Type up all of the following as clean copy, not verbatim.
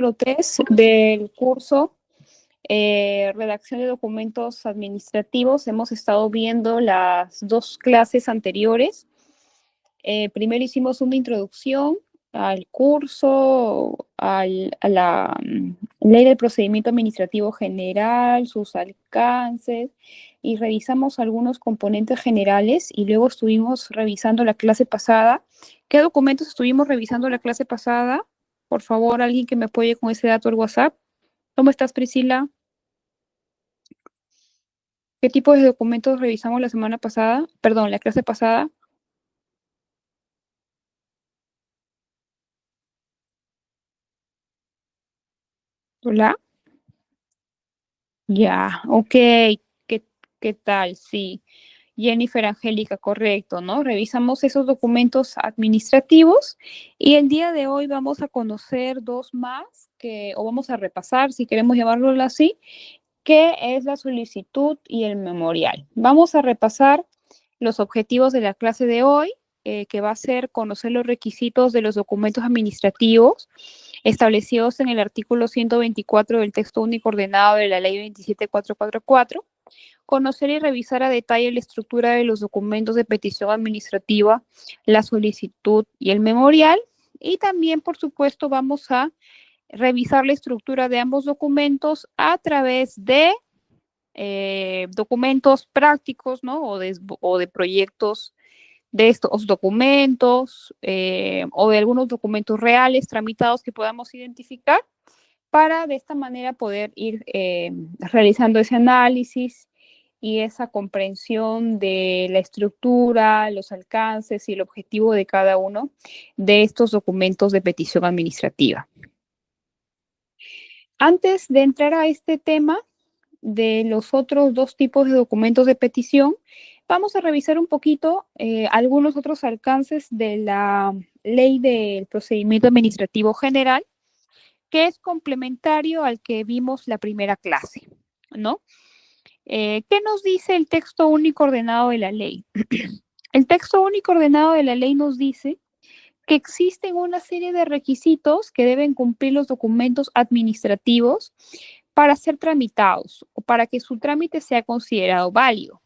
número 3 del curso Redacción de Documentos Administrativos. Hemos estado viendo las dos clases anteriores. Primero hicimos una introducción al curso, a la Ley del Procedimiento Administrativo General, sus alcances, y revisamos algunos componentes generales, y luego estuvimos revisando la clase pasada. ¿Qué documentos estuvimos revisando la clase pasada? Por favor, alguien que me apoye con ese dato al WhatsApp. ¿Cómo estás, Priscila? ¿Qué tipo de documentos revisamos la semana pasada? Perdón, la clase pasada. Hola. Ya, ok. ¿Qué tal? Sí. Jennifer Angélica, correcto, ¿no? Revisamos esos documentos administrativos y el día de hoy vamos a conocer dos más o vamos a repasar, si queremos llamarlo así, que es la solicitud y el memorial. Vamos a repasar los objetivos de la clase de hoy, que va a ser conocer los requisitos de los documentos administrativos establecidos en el artículo 124 del texto único ordenado de la ley 27444, conocer y revisar a detalle la estructura de los documentos de petición administrativa, la solicitud y el memorial, y también, por supuesto, vamos a revisar la estructura de ambos documentos a través de documentos prácticos, ¿no? O de proyectos de estos documentos o de algunos documentos reales tramitados que podamos identificar para de esta manera poder ir realizando ese análisis y esa comprensión de la estructura, los alcances y el objetivo de cada uno de estos documentos de petición administrativa. Antes de entrar a este tema de los otros dos tipos de documentos de petición, vamos a revisar un poquito algunos otros alcances de la Ley del Procedimiento Administrativo General, que es complementario al que vimos la primera clase, ¿no? ¿Qué nos dice el texto único ordenado de la ley? El texto único ordenado de la ley nos dice que existen una serie de requisitos que deben cumplir los documentos administrativos para ser tramitados o para que su trámite sea considerado válido.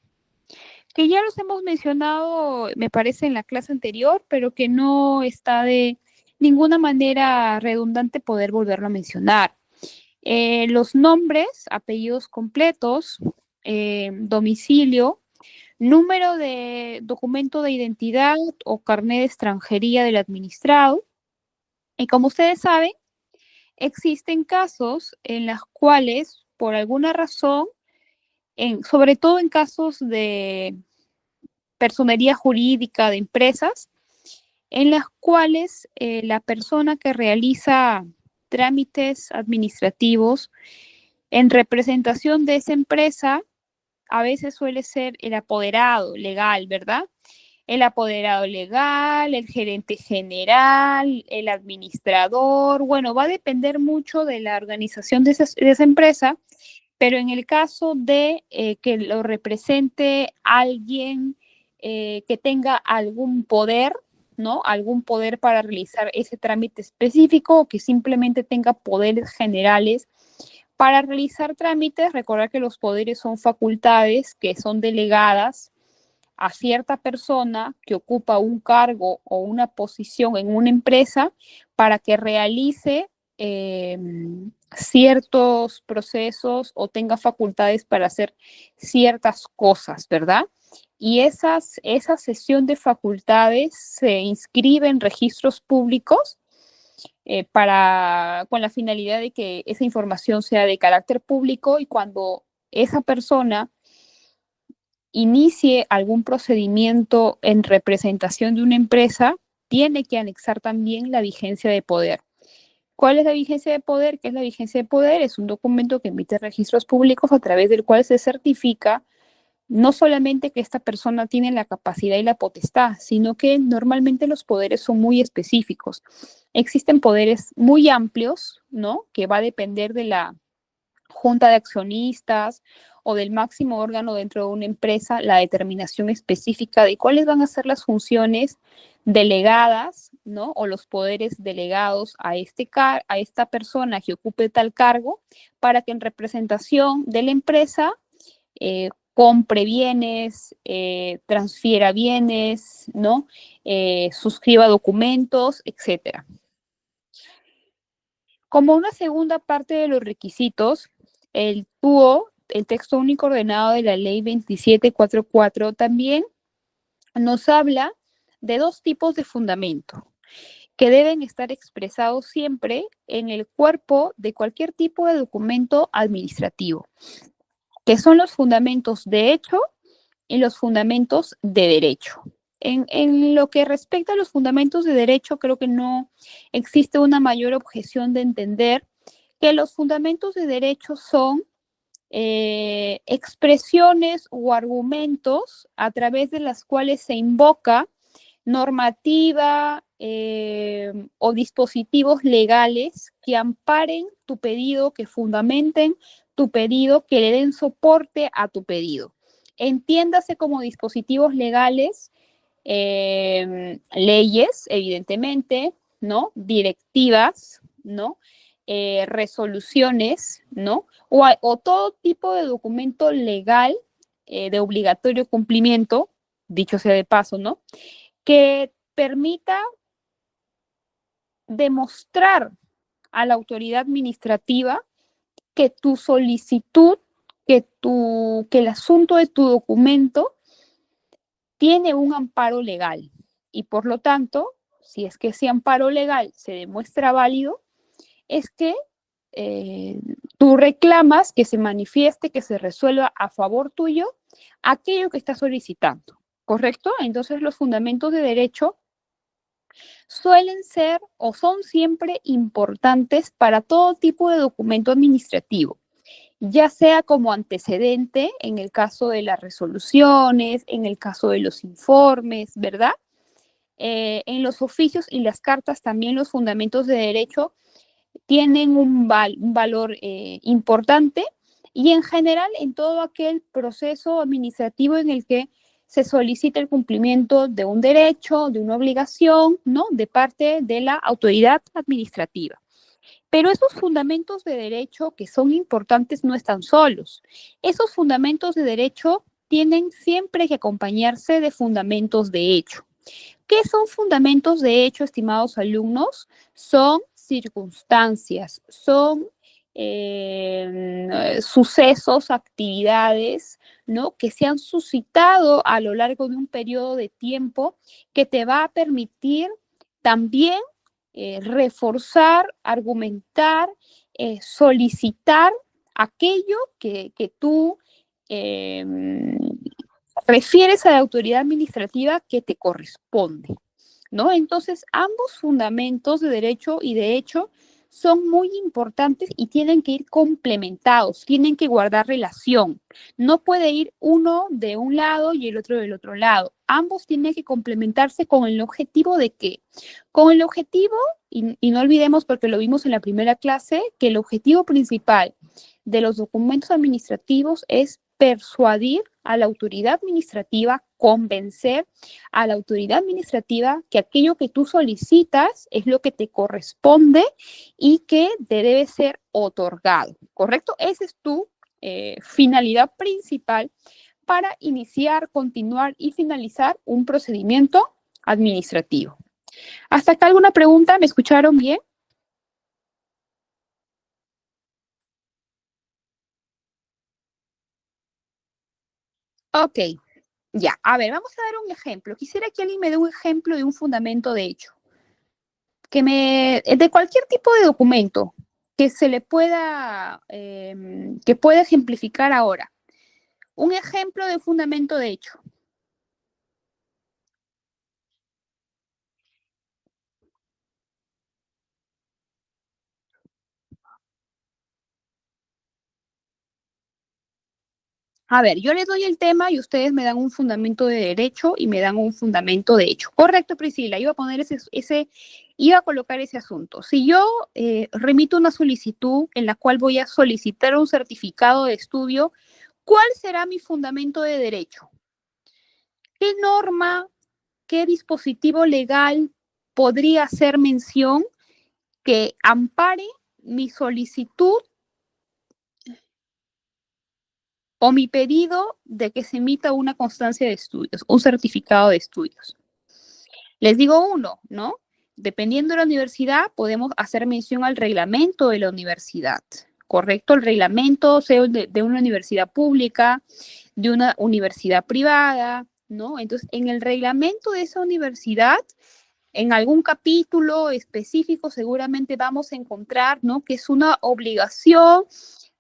Que ya los hemos mencionado, me parece, en la clase anterior, pero que no está de ninguna manera redundante poder volverlo a mencionar. Los nombres, apellidos completos, domicilio, número de documento de identidad o carnet de extranjería del administrado. Y como ustedes saben, existen casos en los cuales, por alguna razón, sobre todo en casos de personería jurídica de empresas, en las cuales la persona que realiza trámites administrativos en representación de esa empresa a veces suele ser el apoderado legal, ¿verdad? El apoderado legal, el gerente general, el administrador. Bueno, va a depender mucho de la organización de esa empresa, pero en el caso de que lo represente alguien que tenga algún poder, ¿no? Algún poder para realizar ese trámite específico, o que simplemente tenga poderes generales para realizar trámites. Recordar que los poderes son facultades que son delegadas a cierta persona que ocupa un cargo o una posición en una empresa para que realice ciertos procesos o tenga facultades para hacer ciertas cosas, ¿verdad? Y esa cesión de facultades se inscribe en registros públicos con la finalidad de que esa información sea de carácter público, y cuando esa persona inicie algún procedimiento en representación de una empresa, tiene que anexar también la vigencia de poder. ¿Cuál es la vigencia de poder? ¿Qué es la vigencia de poder? Es un documento que emite registros públicos a través del cual se certifica no solamente que esta persona tiene la capacidad y la potestad, sino que normalmente los poderes son muy específicos. Existen poderes muy amplios, ¿no? Que va a depender de la junta de accionistas o del máximo órgano dentro de una empresa, la determinación específica de cuáles van a ser las funciones delegadas ¿no? O los poderes delegados a esta persona que ocupe tal cargo para que en representación de la empresa compre bienes, transfiera bienes, ¿no? Suscriba documentos, etcétera. Como una segunda parte de los requisitos, el TUO, el texto único ordenado de la ley 2744, también nos habla de dos tipos de fundamento que deben estar expresados siempre en el cuerpo de cualquier tipo de documento administrativo, que son los fundamentos de hecho y los fundamentos de derecho. En lo que respecta a los fundamentos de derecho, creo que no existe una mayor objeción de entender que los fundamentos de derecho son expresiones o argumentos a través de las cuales se invoca normativa o dispositivos legales que amparen tu pedido, que fundamenten tu pedido, que le den soporte a tu pedido. Entiéndase como dispositivos legales, leyes, evidentemente, ¿no? Directivas, ¿no? Resoluciones, ¿no? O todo tipo de documento legal de obligatorio cumplimiento, dicho sea de paso, ¿no? Que permita demostrar a la autoridad administrativa que tu solicitud, que el asunto de tu documento tiene un amparo legal y por lo tanto, si es que ese amparo legal se demuestra válido, es que tú reclamas que se manifieste, que se resuelva a favor tuyo aquello que estás solicitando, ¿correcto? Entonces los fundamentos de derecho suelen ser o son siempre importantes para todo tipo de documento administrativo, ya sea como antecedente en el caso de las resoluciones, en el caso de los informes, ¿verdad? En los oficios y las cartas también los fundamentos de derecho tienen un valor importante y en general en todo aquel proceso administrativo en el que se solicita el cumplimiento de un derecho, de una obligación, ¿no? De parte de la autoridad administrativa. Pero esos fundamentos de derecho que son importantes no están solos. Esos fundamentos de derecho tienen siempre que acompañarse de fundamentos de hecho. ¿Qué son fundamentos de hecho, estimados alumnos? Son circunstancias, son sucesos, actividades, ¿no? Que se han suscitado a lo largo de un periodo de tiempo que te va a permitir también reforzar, argumentar, solicitar aquello que tú eh, refieres a la autoridad administrativa que te corresponde, ¿no? Entonces, ambos fundamentos de derecho y de hecho son muy importantes y tienen que ir complementados, tienen que guardar relación. No puede ir uno de un lado y el otro del otro lado. Ambos tienen que complementarse con el objetivo de qué? Con el objetivo, y no olvidemos porque lo vimos en la primera clase, que el objetivo principal de los documentos administrativos es persuadir a la autoridad administrativa, convencer a la autoridad administrativa que aquello que tú solicitas es lo que te corresponde y que te debe ser otorgado, ¿correcto? Esa es tu finalidad principal para iniciar, continuar y finalizar un procedimiento administrativo. ¿Hasta acá alguna pregunta? ¿Me escucharon bien? Ok, ya. A ver, vamos a dar un ejemplo. Quisiera que alguien me dé un ejemplo de un fundamento de hecho. De cualquier tipo de documento que se le pueda, que pueda ejemplificar ahora. Un ejemplo de fundamento de hecho. A ver, yo les doy el tema y ustedes me dan un fundamento de derecho y me dan un fundamento de hecho. Correcto, Priscila, iba a poner iba a colocar ese asunto. Si yo remito una solicitud en la cual voy a solicitar un certificado de estudio, ¿cuál será mi fundamento de derecho? ¿Qué norma, qué dispositivo legal podría hacer mención que ampare mi solicitud o mi pedido de que se emita una constancia de estudios, un certificado de estudios. Les digo uno, ¿no? Dependiendo de la universidad, podemos hacer mención al reglamento de la universidad, ¿correcto? El reglamento, sea de una universidad pública, de una universidad privada, ¿no? Entonces, en el reglamento de esa universidad, en algún capítulo específico seguramente vamos a encontrar, ¿no? Que es una obligación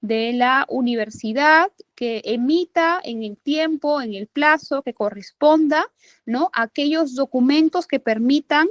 de la universidad que emita en el tiempo, en el plazo que corresponda, ¿no? Aquellos documentos que permitan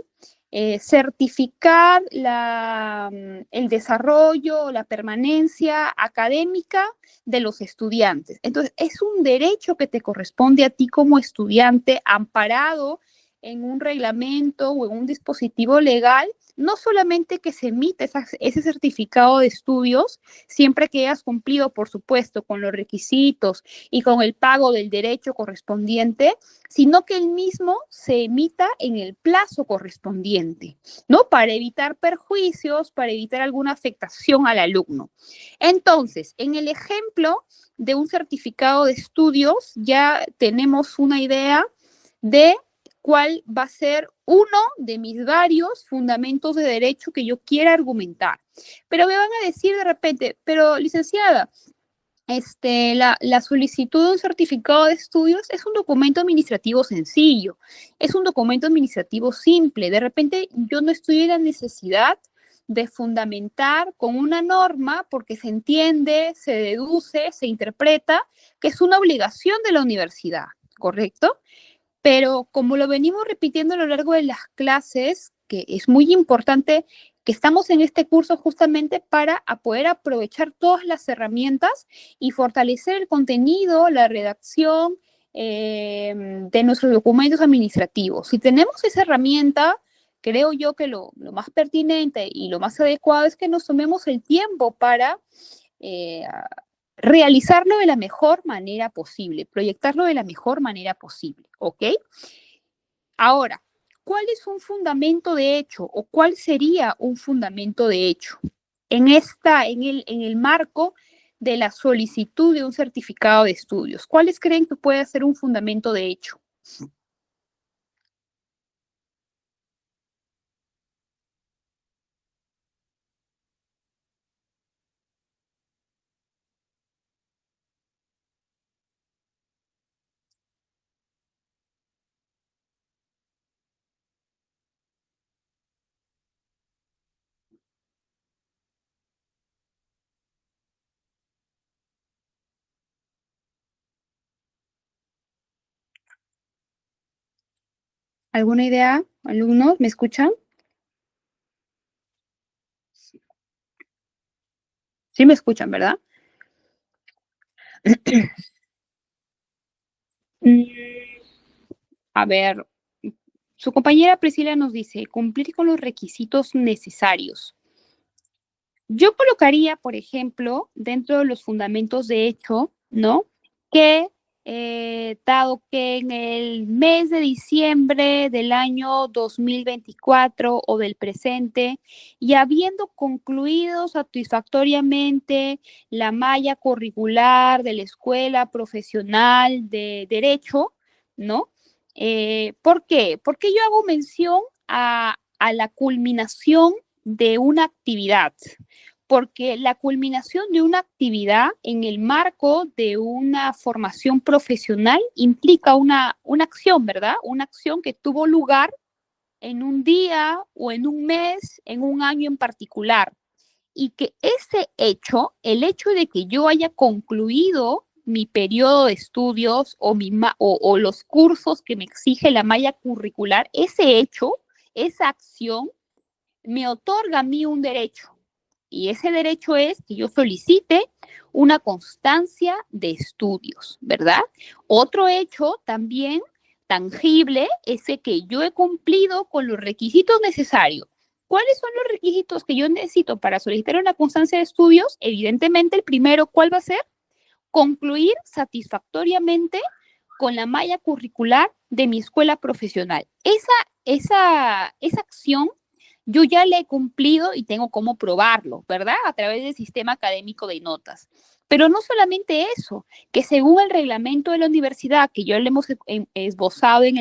certificar el desarrollo, la permanencia académica de los estudiantes. Entonces, es un derecho que te corresponde a ti como estudiante, amparado en un reglamento o en un dispositivo legal, no solamente que se emite ese certificado de estudios, siempre que hayas cumplido, por supuesto, con los requisitos y con el pago del derecho correspondiente, sino que el mismo se emita en el plazo correspondiente, ¿no? Para evitar perjuicios, para evitar alguna afectación al alumno. Entonces, en el ejemplo de un certificado de estudios, ya tenemos una idea de cuál va a ser uno de mis varios fundamentos de derecho que yo quiera argumentar. Pero me van a decir de repente, pero licenciada, la solicitud de un certificado de estudios es un documento administrativo sencillo, es un documento administrativo simple. De repente yo no estoy en la necesidad de fundamentar con una norma porque se entiende, se deduce, se interpreta que es una obligación de la universidad, ¿correcto? Pero como lo venimos repitiendo a lo largo de las clases, que es muy importante que estamos en este curso justamente para poder aprovechar todas las herramientas y fortalecer el contenido, la redacción de nuestros documentos administrativos. Si tenemos esa herramienta, creo yo que lo más pertinente y lo más adecuado es que nos tomemos el tiempo para eh, realizarlo de la mejor manera posible, proyectarlo de la mejor manera posible, ¿ok? Ahora, ¿cuál es un fundamento de hecho o cuál sería un fundamento de hecho en el marco de la solicitud de un certificado de estudios? ¿Cuáles creen que puede ser un fundamento de hecho? ¿Alguna idea, alumnos? ¿Me escuchan? Sí me escuchan, ¿verdad? A ver, su compañera Priscila nos dice, cumplir con los requisitos necesarios. Yo colocaría, por ejemplo, dentro de los fundamentos de hecho, ¿no? Que dado que en el mes de diciembre del año 2024 o del presente, y habiendo concluido satisfactoriamente la malla curricular de la Escuela Profesional de Derecho, ¿no? ¿Por qué? Porque yo hago mención a la culminación de una actividad, porque la culminación de una actividad en el marco de una formación profesional implica una acción, ¿verdad? Una acción que tuvo lugar en un día o en un mes, en un año en particular. Y que ese hecho, el hecho de que yo haya concluido mi periodo de estudios o los cursos que me exige la malla curricular, ese hecho, esa acción, me otorga a mí un derecho. Y ese derecho es que yo solicite una constancia de estudios, ¿verdad? Otro hecho también tangible es que yo he cumplido con los requisitos necesarios. ¿Cuáles son los requisitos que yo necesito para solicitar una constancia de estudios? Evidentemente, el primero, ¿cuál va a ser? Concluir satisfactoriamente con la malla curricular de mi escuela profesional. esa acción yo ya la he cumplido y tengo cómo probarlo, ¿verdad? A través del sistema académico de notas. Pero no solamente eso, que según el reglamento de la universidad, que yo le hemos esbozado en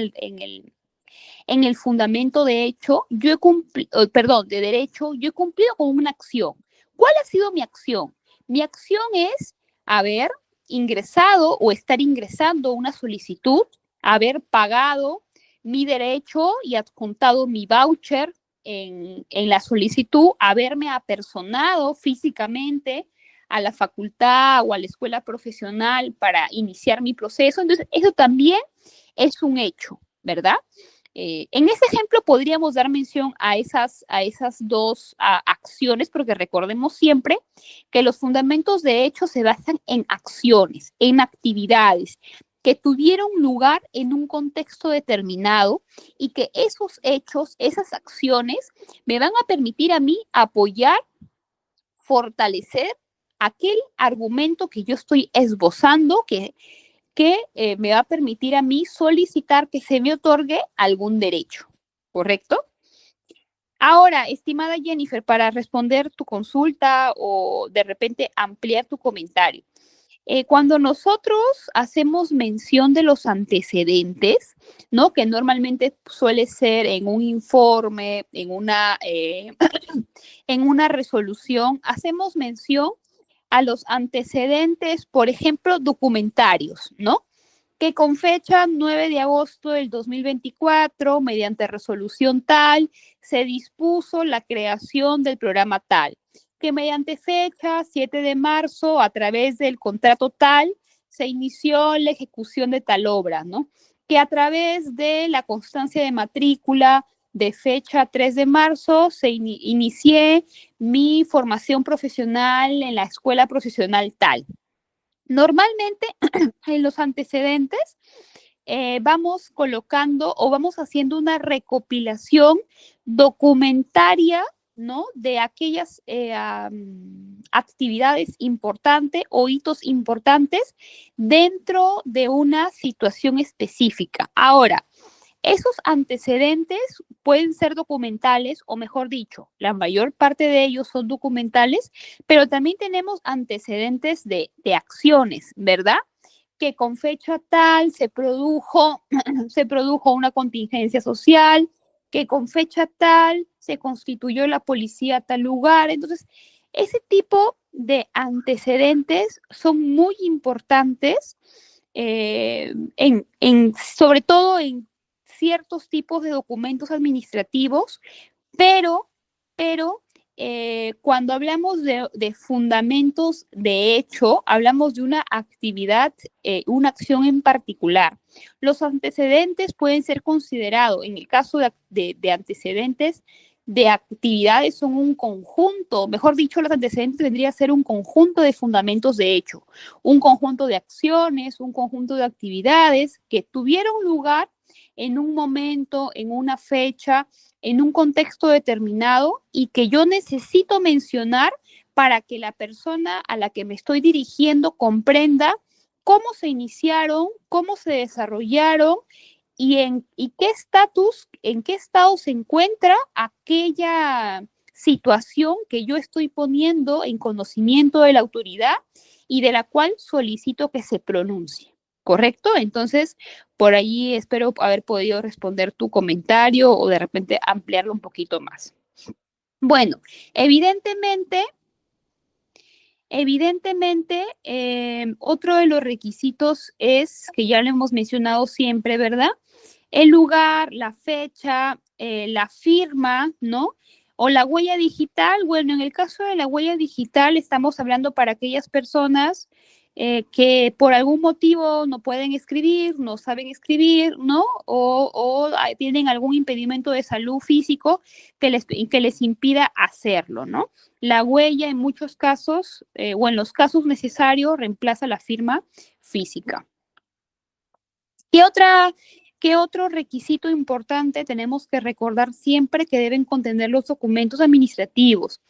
el fundamento de hecho, yo he cumplido, perdón, de derecho, yo he cumplido con una acción. ¿Cuál ha sido mi acción? Mi acción es haber ingresado o estar ingresando una solicitud, haber pagado mi derecho y adjuntado mi voucher en la solicitud, haberme apersonado físicamente a la facultad o a la escuela profesional para iniciar mi proceso. Entonces, eso también es un hecho, ¿verdad? En ese ejemplo podríamos dar mención a esas dos acciones, porque recordemos siempre que los fundamentos de hecho se basan en acciones, en actividades que tuvieron lugar en un contexto determinado y que esos hechos, esas acciones, me van a permitir a mí apoyar, fortalecer aquel argumento que yo estoy esbozando, que me va a permitir a mí solicitar que se me otorgue algún derecho, ¿correcto? Ahora, estimada Jennifer, para responder tu consulta o de repente ampliar tu comentario, cuando nosotros hacemos mención de los antecedentes, ¿no? Que normalmente suele ser en un informe, en una resolución, hacemos mención a los antecedentes, por ejemplo, documentarios, ¿no? Que con fecha 9 de agosto del 2024, mediante resolución tal, se dispuso la creación del programa tal, que mediante fecha 7 de marzo, a través del contrato tal, se inició la ejecución de tal obra, ¿no? Que a través de la constancia de matrícula de fecha 3 de marzo, inicié mi formación profesional en la escuela profesional tal. Normalmente en los antecedentes vamos colocando o vamos haciendo una recopilación documentaria, ¿no? De aquellas actividades importantes o hitos importantes dentro de una situación específica. Ahora, esos antecedentes pueden ser documentales, o mejor dicho, la mayor parte de ellos son documentales, pero también tenemos antecedentes de acciones, ¿verdad? Que con fecha tal se produjo una contingencia social, que con fecha tal se constituyó la policía a tal lugar. Entonces, ese tipo de antecedentes son muy importantes, sobre todo en ciertos tipos de documentos administrativos, pero, pero cuando hablamos de fundamentos de hecho, hablamos de una actividad, una acción en particular. Los antecedentes pueden ser considerados, en el caso de antecedentes de actividades, son un conjunto, mejor dicho, los antecedentes tendría que ser un conjunto de fundamentos de hecho, un conjunto de acciones, un conjunto de actividades que tuvieron lugar en un momento, en una fecha, en un contexto determinado y que yo necesito mencionar para que la persona a la que me estoy dirigiendo comprenda cómo se iniciaron, cómo se desarrollaron y qué estatus, en qué estado se encuentra aquella situación que yo estoy poniendo en conocimiento de la autoridad y de la cual solicito que se pronuncie. ¿Correcto? Entonces, por ahí espero haber podido responder tu comentario o de repente ampliarlo un poquito más. Bueno, evidentemente, otro de los requisitos es, que ya lo hemos mencionado siempre, ¿verdad? El lugar, la fecha, la firma, ¿no? O la huella digital. Bueno, en el caso de la huella digital estamos hablando para aquellas personas que por algún motivo no pueden escribir, no saben escribir, ¿no? O tienen algún impedimento de salud físico que les impida hacerlo, ¿no? La huella en muchos casos, o en los casos necesarios, reemplaza la firma física. ¿Qué otro requisito importante tenemos que recordar siempre que deben contener los documentos administrativos?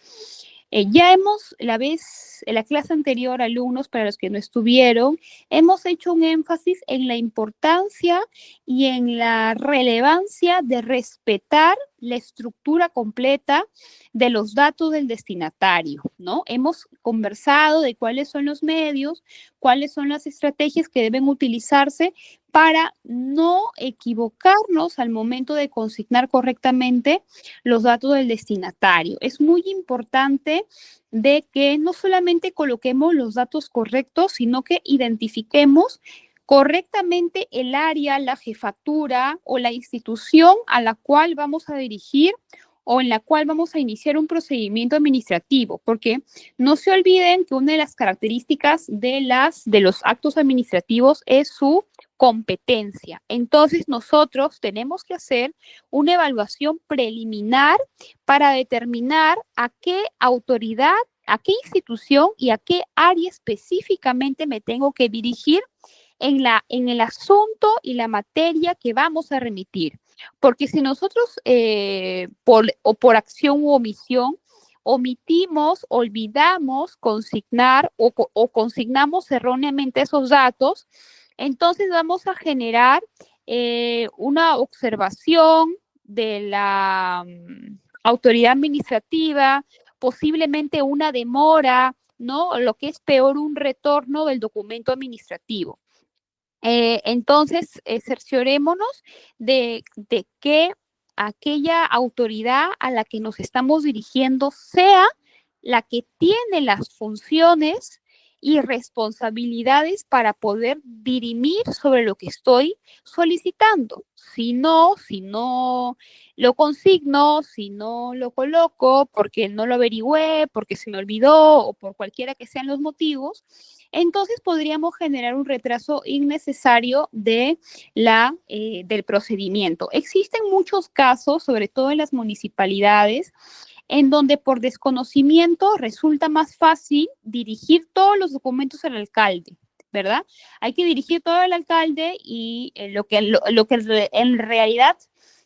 Ya hemos la vez en la clase anterior, alumnos, para los que no estuvieron, hemos hecho un énfasis en la importancia y en la relevancia de respetar la estructura completa de los datos del destinatario, ¿no? Hemos conversado de cuáles son los medios, cuáles son las estrategias que deben utilizarse para no equivocarnos al momento de consignar correctamente los datos del destinatario. Es muy importante de que no solamente coloquemos los datos correctos, sino que identifiquemos correctamente el área, la jefatura o la institución a la cual vamos a dirigir o en la cual vamos a iniciar un procedimiento administrativo, porque no se olviden que una de las características de los actos administrativos es su competencia. Entonces, nosotros tenemos que hacer una evaluación preliminar para determinar a qué autoridad, a qué institución y a qué área específicamente me tengo que dirigir en el asunto y la materia que vamos a remitir. Porque si nosotros, por acción u omisión, omitimos, olvidamos consignar o consignamos erróneamente esos datos, entonces vamos a generar una observación de la autoridad administrativa, posiblemente una demora, ¿no? Lo que es peor, un retorno del documento administrativo. Entonces, cerciorémonos de que aquella autoridad a la que nos estamos dirigiendo sea la que tiene las funciones y responsabilidades para poder dirimir sobre lo que estoy solicitando. Si no lo consigno, si no lo coloco porque no lo averigüé, porque se me olvidó o por cualquiera que sean los motivos, entonces podríamos generar un retraso innecesario del procedimiento. Existen muchos casos, sobre todo en las municipalidades, en donde por desconocimiento resulta más fácil dirigir todos los documentos al alcalde, ¿verdad? Hay que dirigir todo al alcalde y lo que en realidad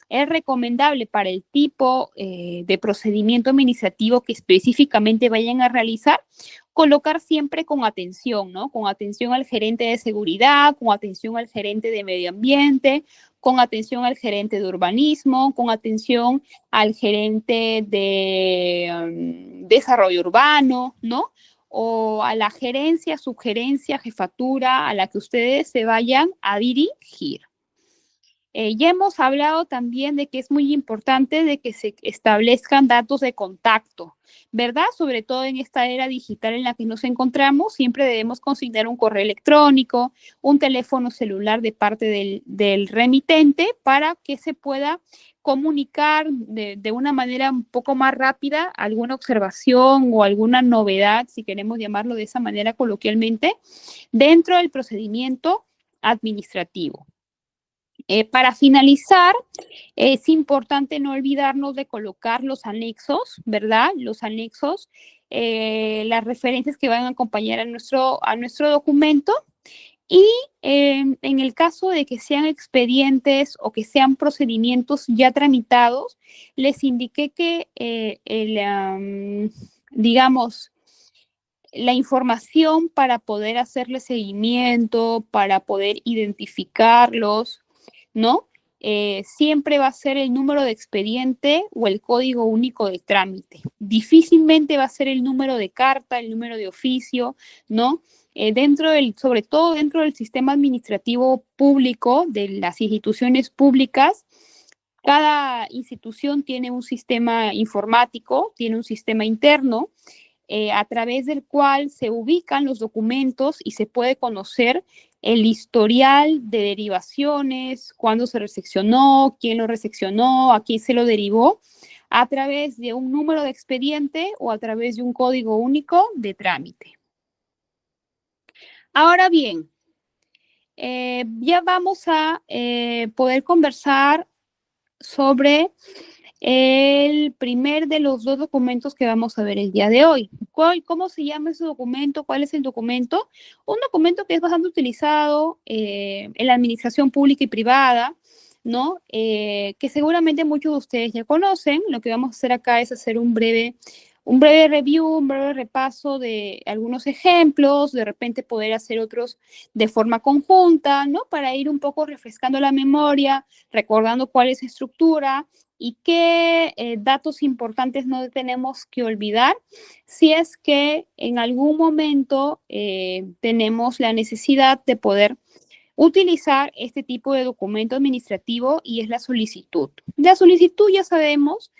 es recomendable para el tipo de procedimiento administrativo que específicamente vayan a realizar, colocar siempre con atención, ¿no? Con atención al gerente de seguridad, con atención al gerente de medio ambiente, con atención al gerente de urbanismo, con atención al gerente de desarrollo urbano, ¿no? O a la gerencia, subgerencia, jefatura a la que ustedes se vayan a dirigir. Ya hemos hablado también de que es muy importante de que se establezcan datos de contacto, ¿verdad? Sobre todo en esta era digital en la que nos encontramos, siempre debemos consignar un correo electrónico, un teléfono celular de parte del remitente para que se pueda comunicar de una manera un poco más rápida alguna observación o alguna novedad, si queremos llamarlo de esa manera coloquialmente, dentro del procedimiento administrativo. Para finalizar, es importante no olvidarnos de colocar los anexos, ¿verdad? Los anexos, las referencias que van a acompañar a nuestro documento. Y en el caso de que sean expedientes o que sean procedimientos ya tramitados, les indiqué que, digamos, la información para poder hacerle seguimiento, para poder identificarlos, ¿no? Siempre va a ser el número de expediente o el código único de trámite. Difícilmente va a ser el número de carta, el número de oficio, ¿no? Sobre todo dentro del sistema administrativo público, de las instituciones públicas, cada institución tiene un sistema informático, tiene un sistema interno, a través del cual se ubican los documentos y se puede conocer el historial de derivaciones, cuándo se recepcionó, quién lo recepcionó, a quién se lo derivó, a través de un número de expediente o a través de un código único de trámite. Ahora bien, ya vamos a poder conversar sobre el primer de los dos documentos que vamos a ver el día de hoy. ¿Cómo se llama ese documento? ¿Cuál es el documento? Un documento que es bastante utilizado en la administración pública y privada, ¿no? Que seguramente muchos de ustedes ya conocen. Lo que vamos a hacer acá es hacer un breve un breve review, un breve repaso de algunos ejemplos, de repente poder hacer otros de forma conjunta, ¿no? Para ir un poco refrescando la memoria, recordando cuál es la estructura y qué datos importantes no tenemos que olvidar si es que en algún momento tenemos la necesidad de poder utilizar este tipo de documento administrativo y es la solicitud. La solicitud ya sabemos,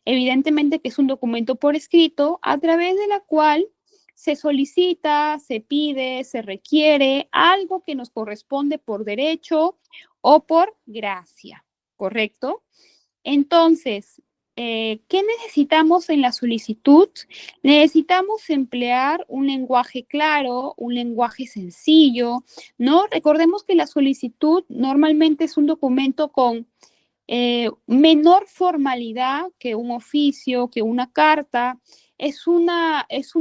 evidentemente que es un documento por escrito a través de la cual se solicita, se pide, se requiere algo que nos corresponde por derecho o por gracia, ¿correcto? Entonces, ¿qué necesitamos en la solicitud? Necesitamos emplear un lenguaje claro, un lenguaje sencillo, ¿no? Recordemos que la solicitud normalmente es un documento con menor formalidad que un oficio, que una carta. Es un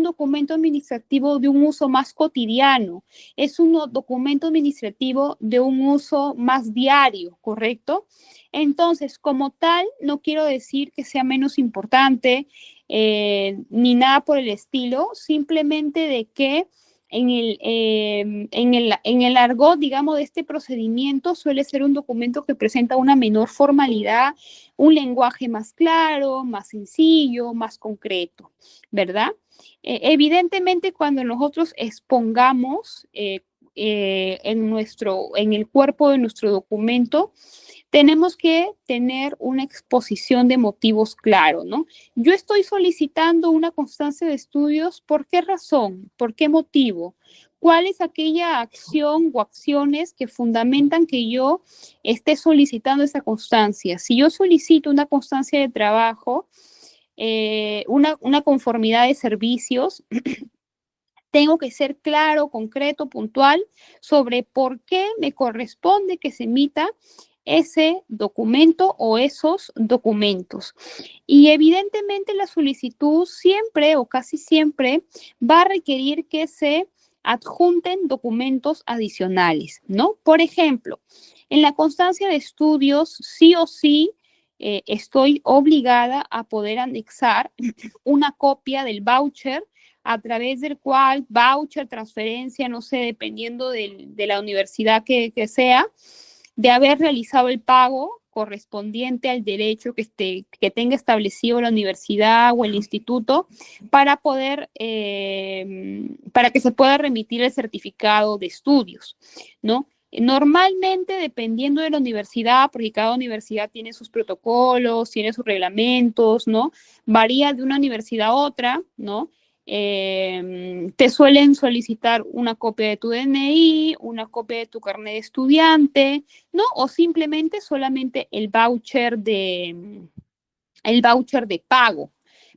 documento administrativo de un uso más cotidiano, es un documento administrativo de un uso más diario, ¿correcto? Entonces, como tal, no quiero decir que sea menos importante ni nada por el estilo, simplemente de que en el argot, digamos, de este procedimiento suele ser un documento que presenta una menor formalidad, un lenguaje más claro, más sencillo, más concreto, ¿verdad? Evidentemente, cuando nosotros expongamos en el cuerpo de nuestro documento, tenemos que tener una exposición de motivos claro, ¿no? Yo estoy solicitando una constancia de estudios, ¿por qué razón? ¿Por qué motivo? ¿Cuál es aquella acción o acciones que fundamentan que yo esté solicitando esa constancia? Si yo solicito una constancia de trabajo, una conformidad de servicios, tengo que ser claro, concreto, puntual sobre por qué me corresponde que se emita ese documento o esos documentos. Y evidentemente la solicitud siempre o casi siempre va a requerir que se adjunten documentos adicionales, ¿no? Por ejemplo, en la constancia de estudios, sí o sí, estoy obligada a poder anexar una copia del voucher a través del cual voucher, transferencia, no sé, dependiendo de la universidad que sea, de haber realizado el pago correspondiente al derecho que tenga establecido la universidad o el instituto para que se pueda remitir el certificado de estudios, ¿no? Normalmente, dependiendo de la universidad, porque cada universidad tiene sus protocolos, tiene sus reglamentos, ¿no? Varía de una universidad a otra, ¿no? Te suelen solicitar una copia de tu DNI, una copia de tu carnet de estudiante, ¿no? O simplemente solamente el voucher de pago.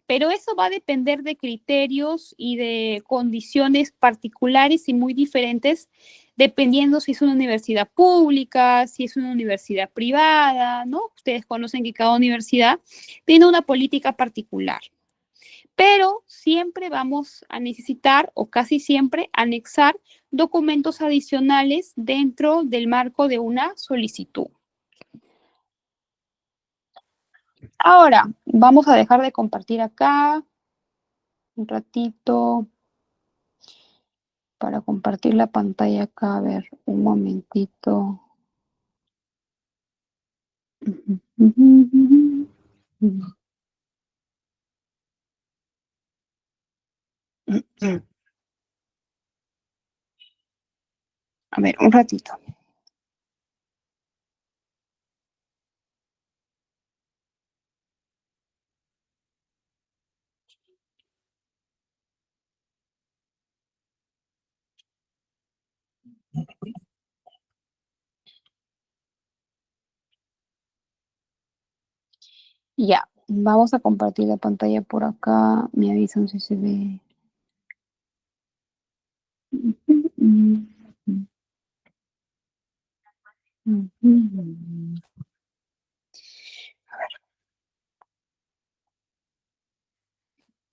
Pero eso va a depender de criterios y de condiciones particulares y muy diferentes, dependiendo si es una universidad pública, si es una universidad privada, ¿no? Ustedes conocen que cada universidad tiene una política particular, pero siempre vamos a necesitar o casi siempre anexar documentos adicionales dentro del marco de una solicitud. Ahora, vamos a dejar de compartir acá un ratito para compartir la pantalla acá. A ver, un momentito. A ver, un ratito. Ya, vamos a compartir la pantalla por acá. Me avisan si se ve.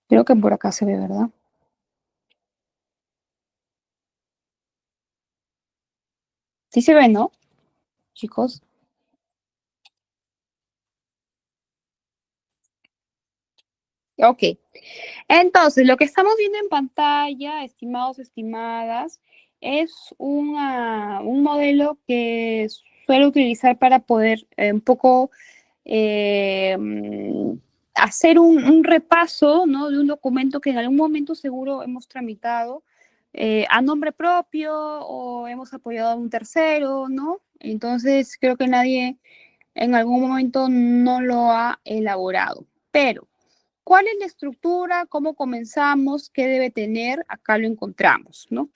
Creo que por acá se ve, ¿verdad? Sí se ve, ¿no, chicos? Ok. Entonces, lo que estamos viendo en pantalla, estimados, estimadas, es un modelo que suelo utilizar para poder un poco hacer un repaso, ¿no? De un documento que en algún momento seguro hemos tramitado a nombre propio o hemos apoyado a un tercero, ¿no? Entonces, creo que nadie en algún momento no lo ha elaborado. Pero, ¿cuál es la estructura? ¿Cómo comenzamos? ¿Qué debe tener? Acá lo encontramos, ¿no?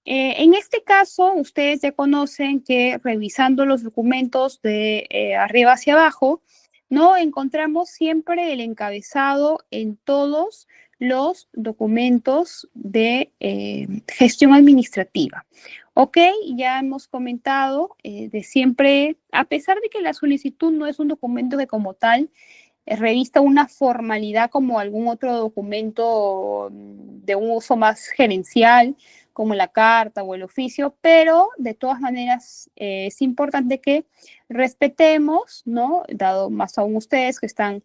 En este caso, ustedes ya conocen que revisando los documentos de arriba hacia abajo, ¿no? Encontramos siempre el encabezado en todos los documentos de gestión administrativa. Ok, ya hemos comentado de siempre, a pesar de que la solicitud no es un documento que como tal revista una formalidad como algún otro documento de un uso más gerencial, como la carta o el oficio, pero de todas maneras es importante que respetemos, ¿no? Dado más aún ustedes que están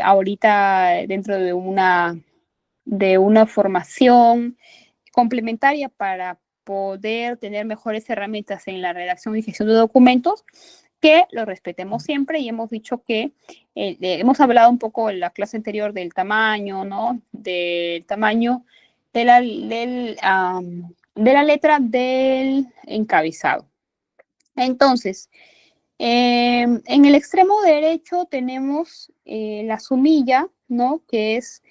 ahorita dentro de una formación complementaria para poder tener mejores herramientas en la redacción y gestión de documentos, que lo respetemos siempre y hemos dicho que hemos hablado un poco en la clase anterior del tamaño, ¿no? Del tamaño de la letra del encabezado. Entonces, en el extremo derecho tenemos la sumilla, ¿no? Que es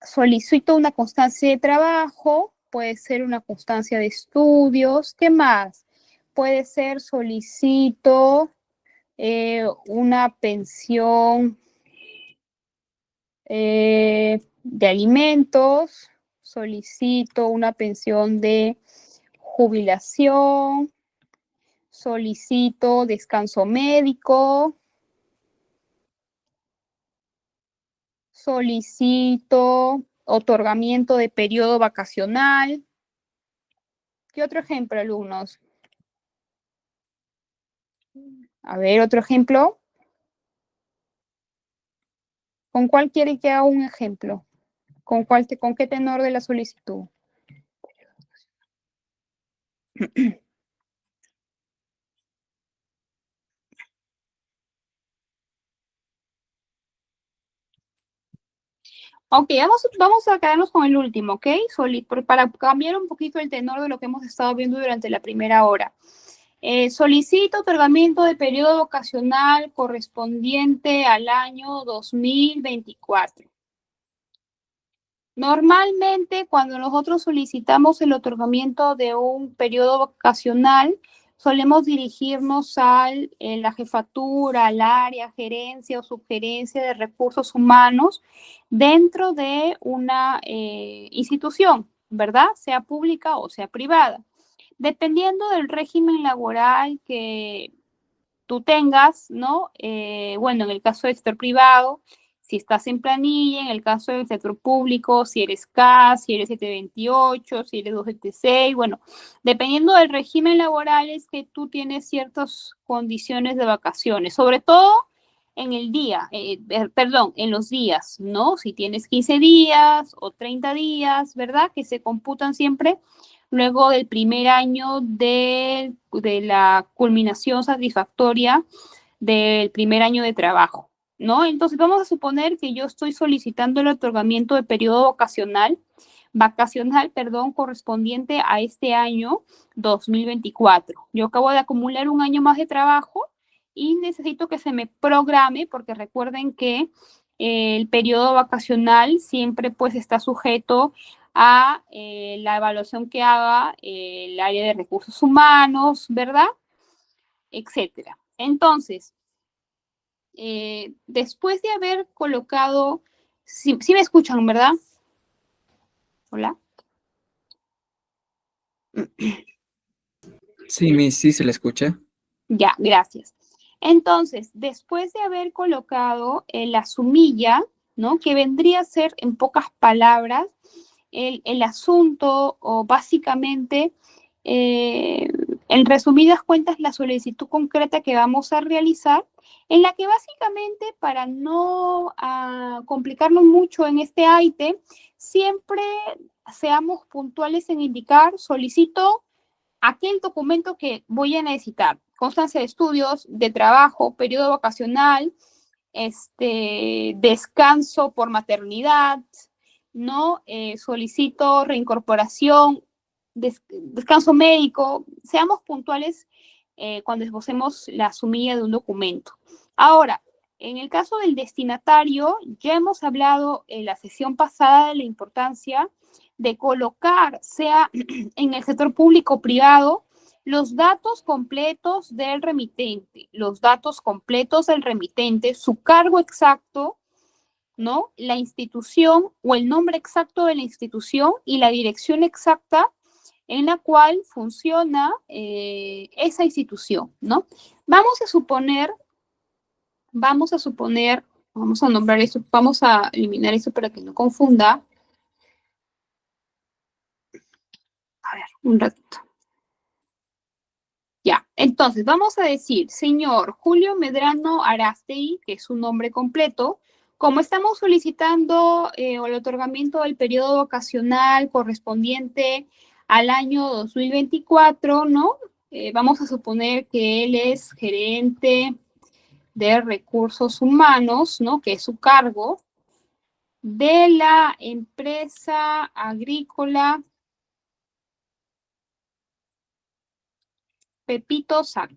solicito una constancia de trabajo, puede ser una constancia de estudios, ¿qué más? Puede ser solicito una pensión de alimentos, solicito una pensión de jubilación, solicito descanso médico, solicito otorgamiento de periodo vacacional. ¿Qué otro ejemplo, alumnos? A ver, otro ejemplo. ¿Con cuál quiere que haga un ejemplo? ¿Con qué tenor de la solicitud? Ok, vamos a quedarnos con el último, ¿ok? Para cambiar un poquito el tenor de lo que hemos estado viendo durante la primera hora. Solicito otorgamiento de periodo vocacional correspondiente al año 2024. Normalmente, cuando nosotros solicitamos el otorgamiento de un periodo vocacional, solemos dirigirnos a la jefatura, al área, gerencia o subgerencia de recursos humanos dentro de una institución, ¿verdad? Sea pública o sea privada. Dependiendo del régimen laboral que tú tengas, ¿no? Bueno, en el caso del sector privado, si estás en planilla, en el caso del sector público, si eres K, si eres 728, si eres 276, bueno, dependiendo del régimen laboral es que tú tienes ciertas condiciones de vacaciones, sobre todo en el día, perdón, en los días, ¿no? Si tienes 15 días o 30 días, ¿verdad? Que se computan siempre luego del primer año de la culminación satisfactoria del primer año de trabajo, ¿no? Entonces vamos a suponer que yo estoy solicitando el otorgamiento de periodo vacacional, perdón, correspondiente a este año 2024. Yo acabo de acumular un año más de trabajo y necesito que se me programe, porque recuerden que el periodo vacacional siempre pues está sujeto a la evaluación que haga el área de recursos humanos, ¿verdad? Etcétera. Entonces, después de haber colocado, sí me escuchan, ¿verdad? Hola. Sí, sí se le escucha. Ya, gracias. Entonces, después de haber colocado la sumilla, ¿no? Que vendría a ser, en pocas palabras, el asunto o básicamente En resumidas cuentas, la solicitud concreta que vamos a realizar, en la que básicamente, para no complicarnos mucho en este ítem, siempre seamos puntuales en indicar, solicito aquel documento que voy a necesitar, constancia de estudios, de trabajo, periodo vacacional, descanso por maternidad, ¿no? Solicito reincorporación, descanso médico, seamos puntuales cuando esbocemos la sumilla de un documento. Ahora, en el caso del destinatario, ya hemos hablado en la sesión pasada de la importancia de colocar, sea en el sector público o privado, los datos completos del remitente, su cargo exacto, ¿no? La institución o el nombre exacto de la institución y la dirección exacta en la cual funciona esa institución, ¿no? Vamos a suponer, vamos a nombrar eso, vamos a eliminar eso para que no confunda. A ver, un ratito. Ya, entonces vamos a decir, señor Julio Medrano Arástegui, que es su nombre completo, como estamos solicitando el otorgamiento del periodo vacacional correspondiente al año 2024, ¿no? Vamos a suponer que él es gerente de recursos humanos, ¿no? Que es su cargo, de la empresa agrícola Pepito Sac.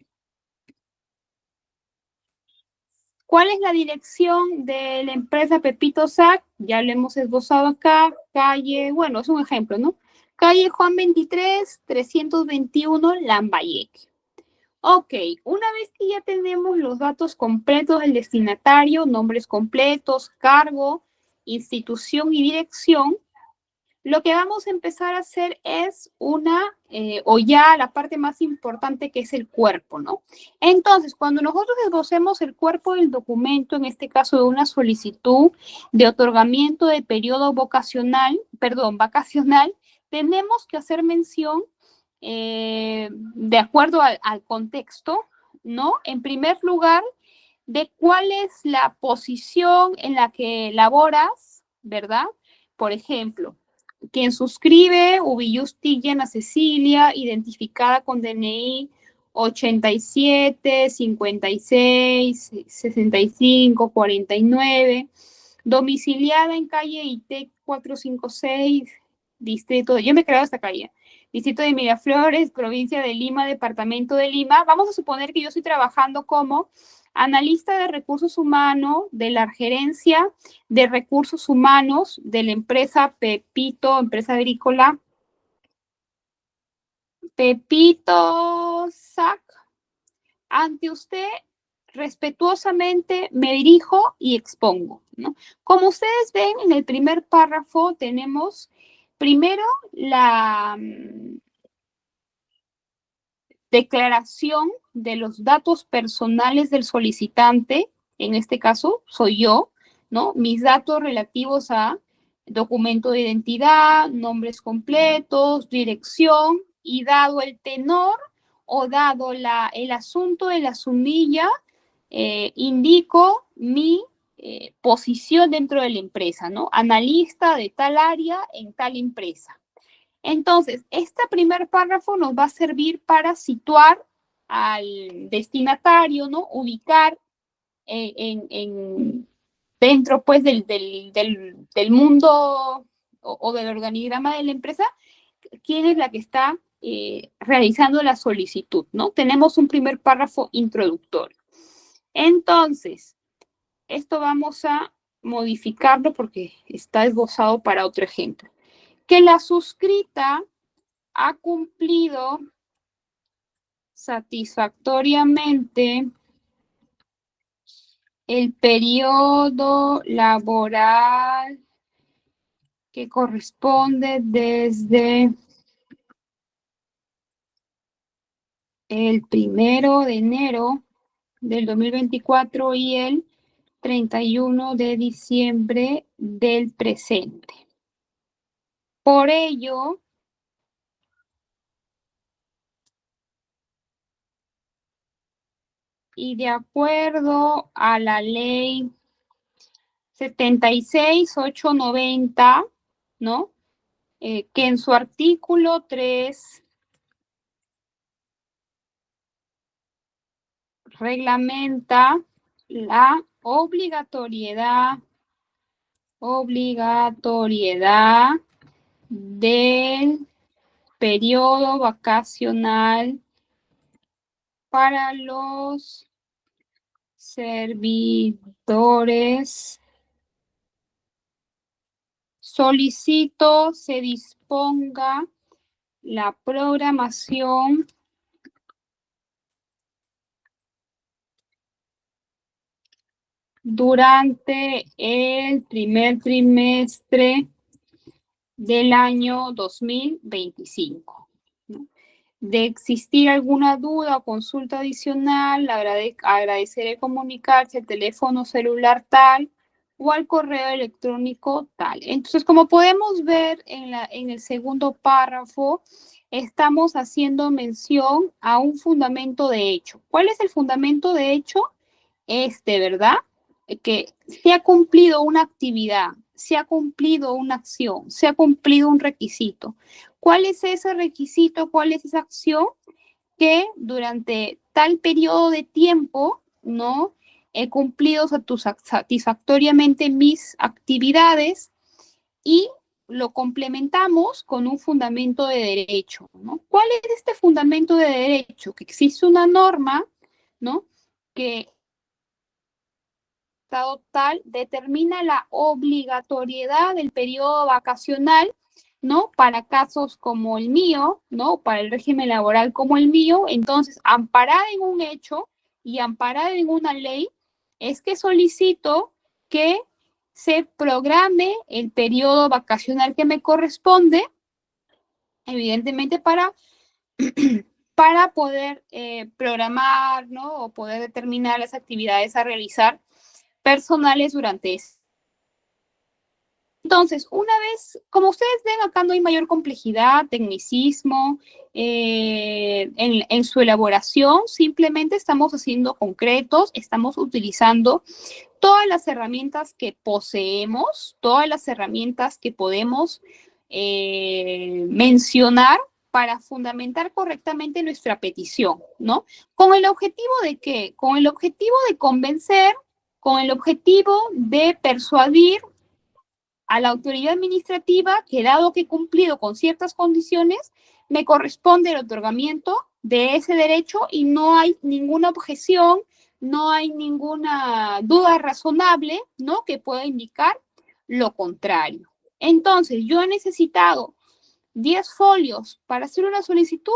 ¿Cuál es la dirección de la empresa Pepito Sac? Ya lo hemos esbozado acá, calle, bueno, es un ejemplo, ¿no? Calle Juan 23, 321, Lambayeque. Ok, una vez que ya tenemos los datos completos del destinatario, nombres completos, cargo, institución y dirección, lo que vamos a empezar a hacer es o ya la parte más importante que es el cuerpo, ¿no? Entonces, cuando nosotros esbocemos el cuerpo del documento, en este caso de una solicitud de otorgamiento de periodo vacacional, tenemos que hacer mención, de acuerdo al contexto, ¿no? En primer lugar, de cuál es la posición en la que laboras, ¿verdad? Por ejemplo, quien suscribe, Ubiyusti Llena Cecilia, identificada con DNI 87, 56, 65, 49, domiciliada en calle ITEC 456, distrito, yo me he creado esta calle, distrito de Miraflores, provincia de Lima, departamento de Lima. Vamos a suponer que yo estoy trabajando como analista de recursos humanos de la gerencia de recursos humanos de la empresa Pepito, empresa agrícola Pepito Sac. Ante usted, respetuosamente me dirijo y expongo, ¿no? Como ustedes ven, en el primer párrafo tenemos primero la declaración de los datos personales del solicitante, en este caso soy yo, ¿no? Mis datos relativos a documento de identidad, nombres completos, dirección, y dado el tenor o dado el asunto de la sumilla, indico mi posición dentro de la empresa, ¿no? Analista de tal área en tal empresa. Entonces, este primer párrafo nos va a servir para situar al destinatario, ¿no? Ubicar dentro, pues, del mundo o del organigrama de la empresa, quién es la que está realizando la solicitud, ¿no? Tenemos un primer párrafo introductorio. Entonces, esto vamos a modificarlo porque está esbozado para otro ejemplo. Que la suscrita ha cumplido satisfactoriamente el periodo laboral que corresponde desde el 1 de enero del 2024 y el 31 de diciembre del presente. Por ello, y de acuerdo a la ley 76.890, ¿no? Que en su artículo 3 reglamenta la obligatoriedad del periodo vacacional para los servidores. Solicito se disponga la programación durante el primer trimestre del año 2025. ¿No? De existir alguna duda o consulta adicional, agradeceré comunicarse al teléfono celular tal o al correo electrónico tal. Entonces, como podemos ver en el segundo párrafo, estamos haciendo mención a un fundamento de hecho. ¿Cuál es el fundamento de hecho? ¿Verdad? Que se ha cumplido una actividad, se ha cumplido una acción, se ha cumplido un requisito. ¿Cuál es ese requisito? ¿Cuál es esa acción? Que durante tal periodo de tiempo, ¿no? He cumplido satisfactoriamente mis actividades y lo complementamos con un fundamento de derecho, ¿no? ¿Cuál es este fundamento de derecho? Que existe una norma, ¿no? Que Estado tal determina la obligatoriedad del periodo vacacional, ¿no? Para casos como el mío, ¿no? Para el régimen laboral como el mío. Entonces, amparada en un hecho y amparada en una ley, es que solicito que se programe el periodo vacacional que me corresponde, evidentemente para poder programar, ¿no? O poder determinar las actividades a realizar personales durante ese. Entonces, una vez, como ustedes ven, acá no hay mayor complejidad, tecnicismo en su elaboración, simplemente estamos haciendo concretos, estamos utilizando todas las herramientas que poseemos, todas las herramientas que podemos mencionar para fundamentar correctamente nuestra petición, ¿no? ¿Con el objetivo de qué? Con el objetivo de convencer, con el objetivo de persuadir a la autoridad administrativa que, dado que he cumplido con ciertas condiciones, me corresponde el otorgamiento de ese derecho y no hay ninguna objeción, no hay ninguna duda razonable, ¿no? Que pueda indicar lo contrario. Entonces, yo he necesitado 10 folios para hacer una solicitud.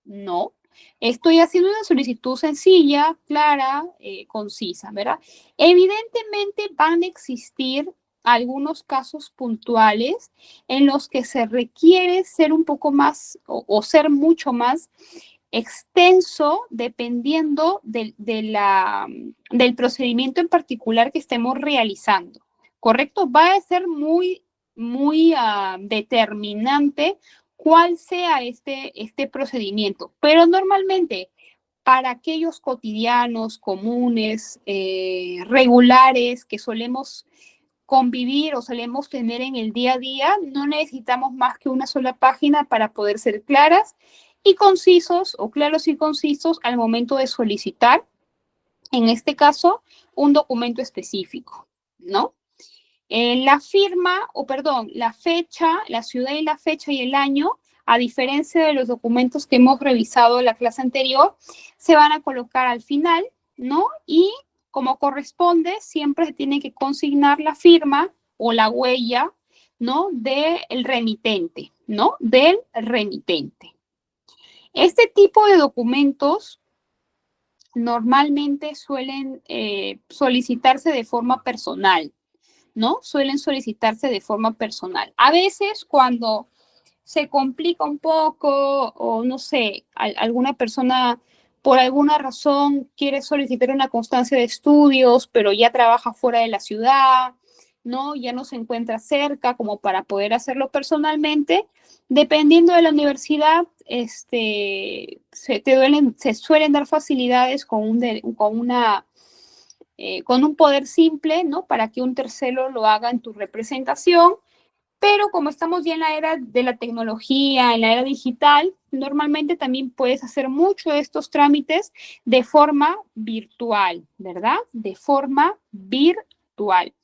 No, estoy haciendo una solicitud sencilla, clara, concisa, ¿verdad? Evidentemente van a existir algunos casos puntuales en los que se requiere ser un poco más o ser mucho más extenso dependiendo del procedimiento en particular que estemos realizando, ¿correcto? Va a ser muy, muy determinante cuál sea este procedimiento, pero normalmente para aquellos cotidianos, comunes, regulares que solemos convivir o solemos tener en el día a día, no necesitamos más que una sola página para poder ser claras y concisos o claros y concisos al momento de solicitar, en este caso, un documento específico, ¿no? La firma, o perdón, la fecha, la ciudad y la fecha y el año, a diferencia de los documentos que hemos revisado en la clase anterior, se van a colocar al final, ¿no? Y como corresponde, siempre se tiene que consignar la firma o la huella, ¿no? Del remitente, ¿no? Del remitente. Este tipo de documentos normalmente suelen solicitarse de forma personal, ¿no? Suelen solicitarse de forma personal. A veces cuando se complica un poco o no sé, alguna persona por alguna razón quiere solicitar una constancia de estudios, pero ya trabaja fuera de la ciudad, ¿no? Ya no se encuentra cerca como para poder hacerlo personalmente. Dependiendo de la universidad, se suelen dar facilidades con un poder simple, ¿no? Para que un tercero lo haga en tu representación. Pero como estamos ya en la era de la tecnología, en la era digital, normalmente también puedes hacer mucho de estos trámites de forma virtual, ¿verdad? De forma virtual.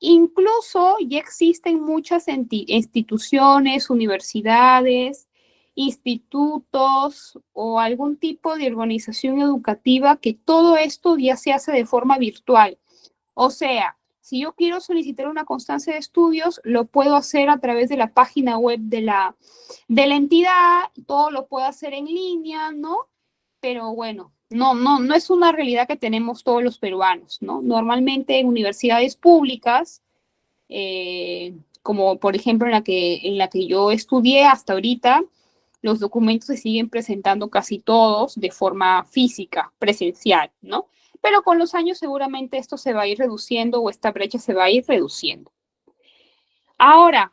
Incluso ya existen muchas instituciones, universidades, institutos o algún tipo de organización educativa que todo esto ya se hace de forma virtual. O sea, si yo quiero solicitar una constancia de estudios, lo puedo hacer a través de la página web de la entidad, todo lo puedo hacer en línea, ¿no? Pero bueno, no es una realidad que tenemos todos los peruanos, ¿no? Normalmente en universidades públicas, como por ejemplo en la que yo estudié hasta ahorita, los documentos se siguen presentando casi todos de forma física, presencial, ¿no? Pero con los años seguramente esto se va a ir reduciendo o esta brecha se va a ir reduciendo. Ahora,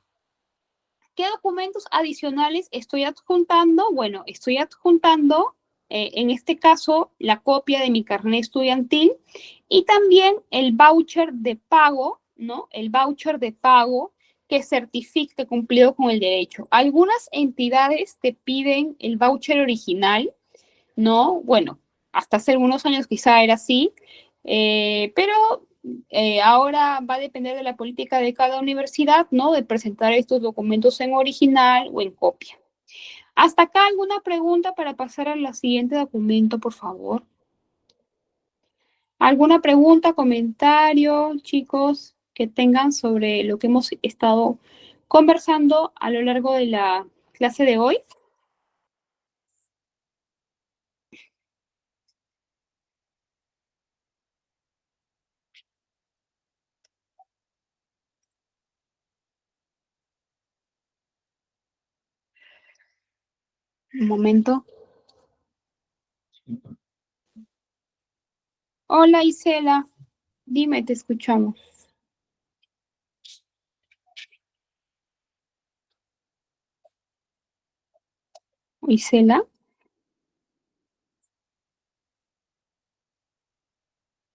¿qué documentos adicionales estoy adjuntando? Bueno, estoy adjuntando, en este caso, la copia de mi carnet estudiantil y también el voucher de pago, ¿no? El voucher de pago que certifique que cumplido con el derecho. Algunas entidades te piden el voucher original, ¿no? Bueno, hasta hace algunos años quizá era así, pero ahora va a depender de la política de cada universidad, ¿no? De presentar estos documentos en original o en copia. Hasta acá alguna pregunta para pasar al siguiente documento, por favor. ¿Alguna pregunta, comentario, chicos, que tengan sobre lo que hemos estado conversando a lo largo de la clase de hoy? Un momento. Hola, Isela. Dime, te escuchamos. Isela,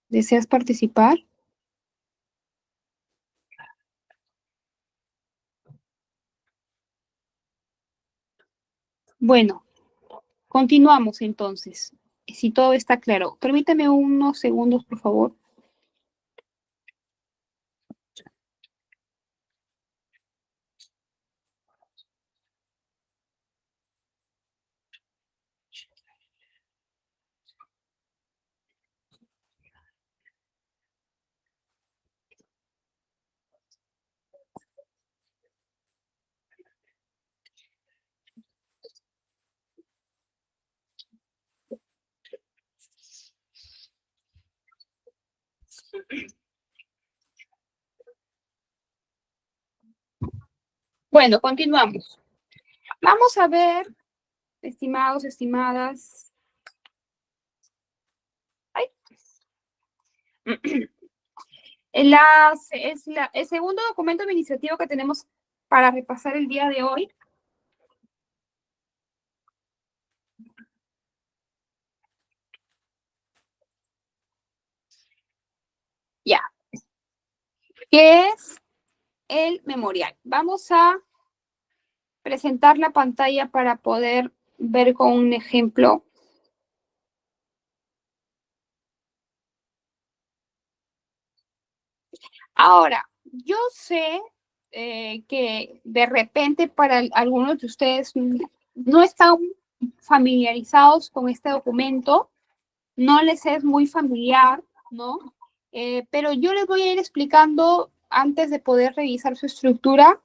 ¿deseas participar? Bueno, continuamos entonces. Si todo está claro. Permítame unos segundos, por favor. Bueno, continuamos. Vamos a ver, estimados, estimadas. Ay. El segundo documento administrativo que tenemos para repasar el día de hoy. Ya, que es el memorial. Vamos a presentar la pantalla para poder ver con un ejemplo. Ahora, yo sé que de repente para algunos de ustedes no están familiarizados con este documento, no les es muy familiar, ¿no? Pero yo les voy a ir explicando antes de poder revisar su estructura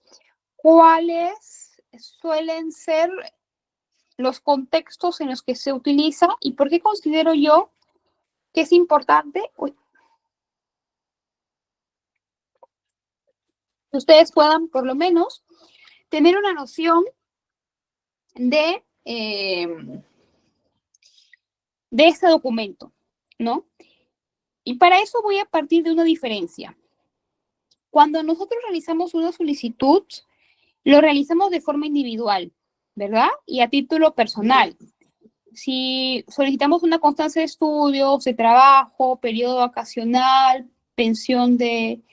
cuáles suelen ser los contextos en los que se utiliza y por qué considero yo que es importante que ustedes puedan por lo menos tener una noción de este documento, ¿no? Y para eso voy a partir de una diferencia. Cuando nosotros realizamos una solicitud, lo realizamos de forma individual, ¿verdad? Y a título personal. si solicitamos una constancia de estudios, de trabajo, periodo vacacional, pensión el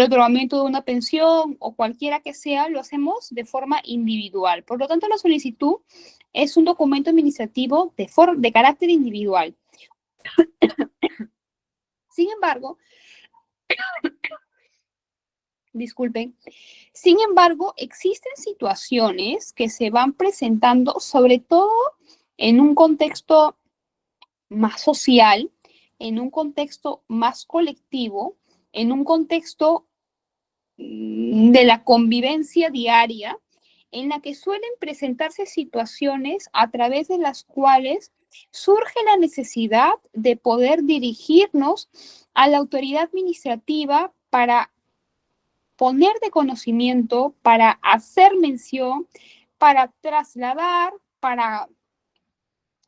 otorgamiento de una pensión o cualquiera que sea, lo hacemos de forma individual. Por lo tanto, la solicitud es un documento administrativo de carácter individual. Sin embargo, disculpen, sin embargo, existen situaciones que se van presentando, sobre todo en un contexto más social, en un contexto más colectivo, en un contexto de la convivencia diaria, en la que suelen presentarse situaciones a través de las cuales surge la necesidad de poder dirigirnos a la autoridad administrativa para poner de conocimiento, para hacer mención, para trasladar, para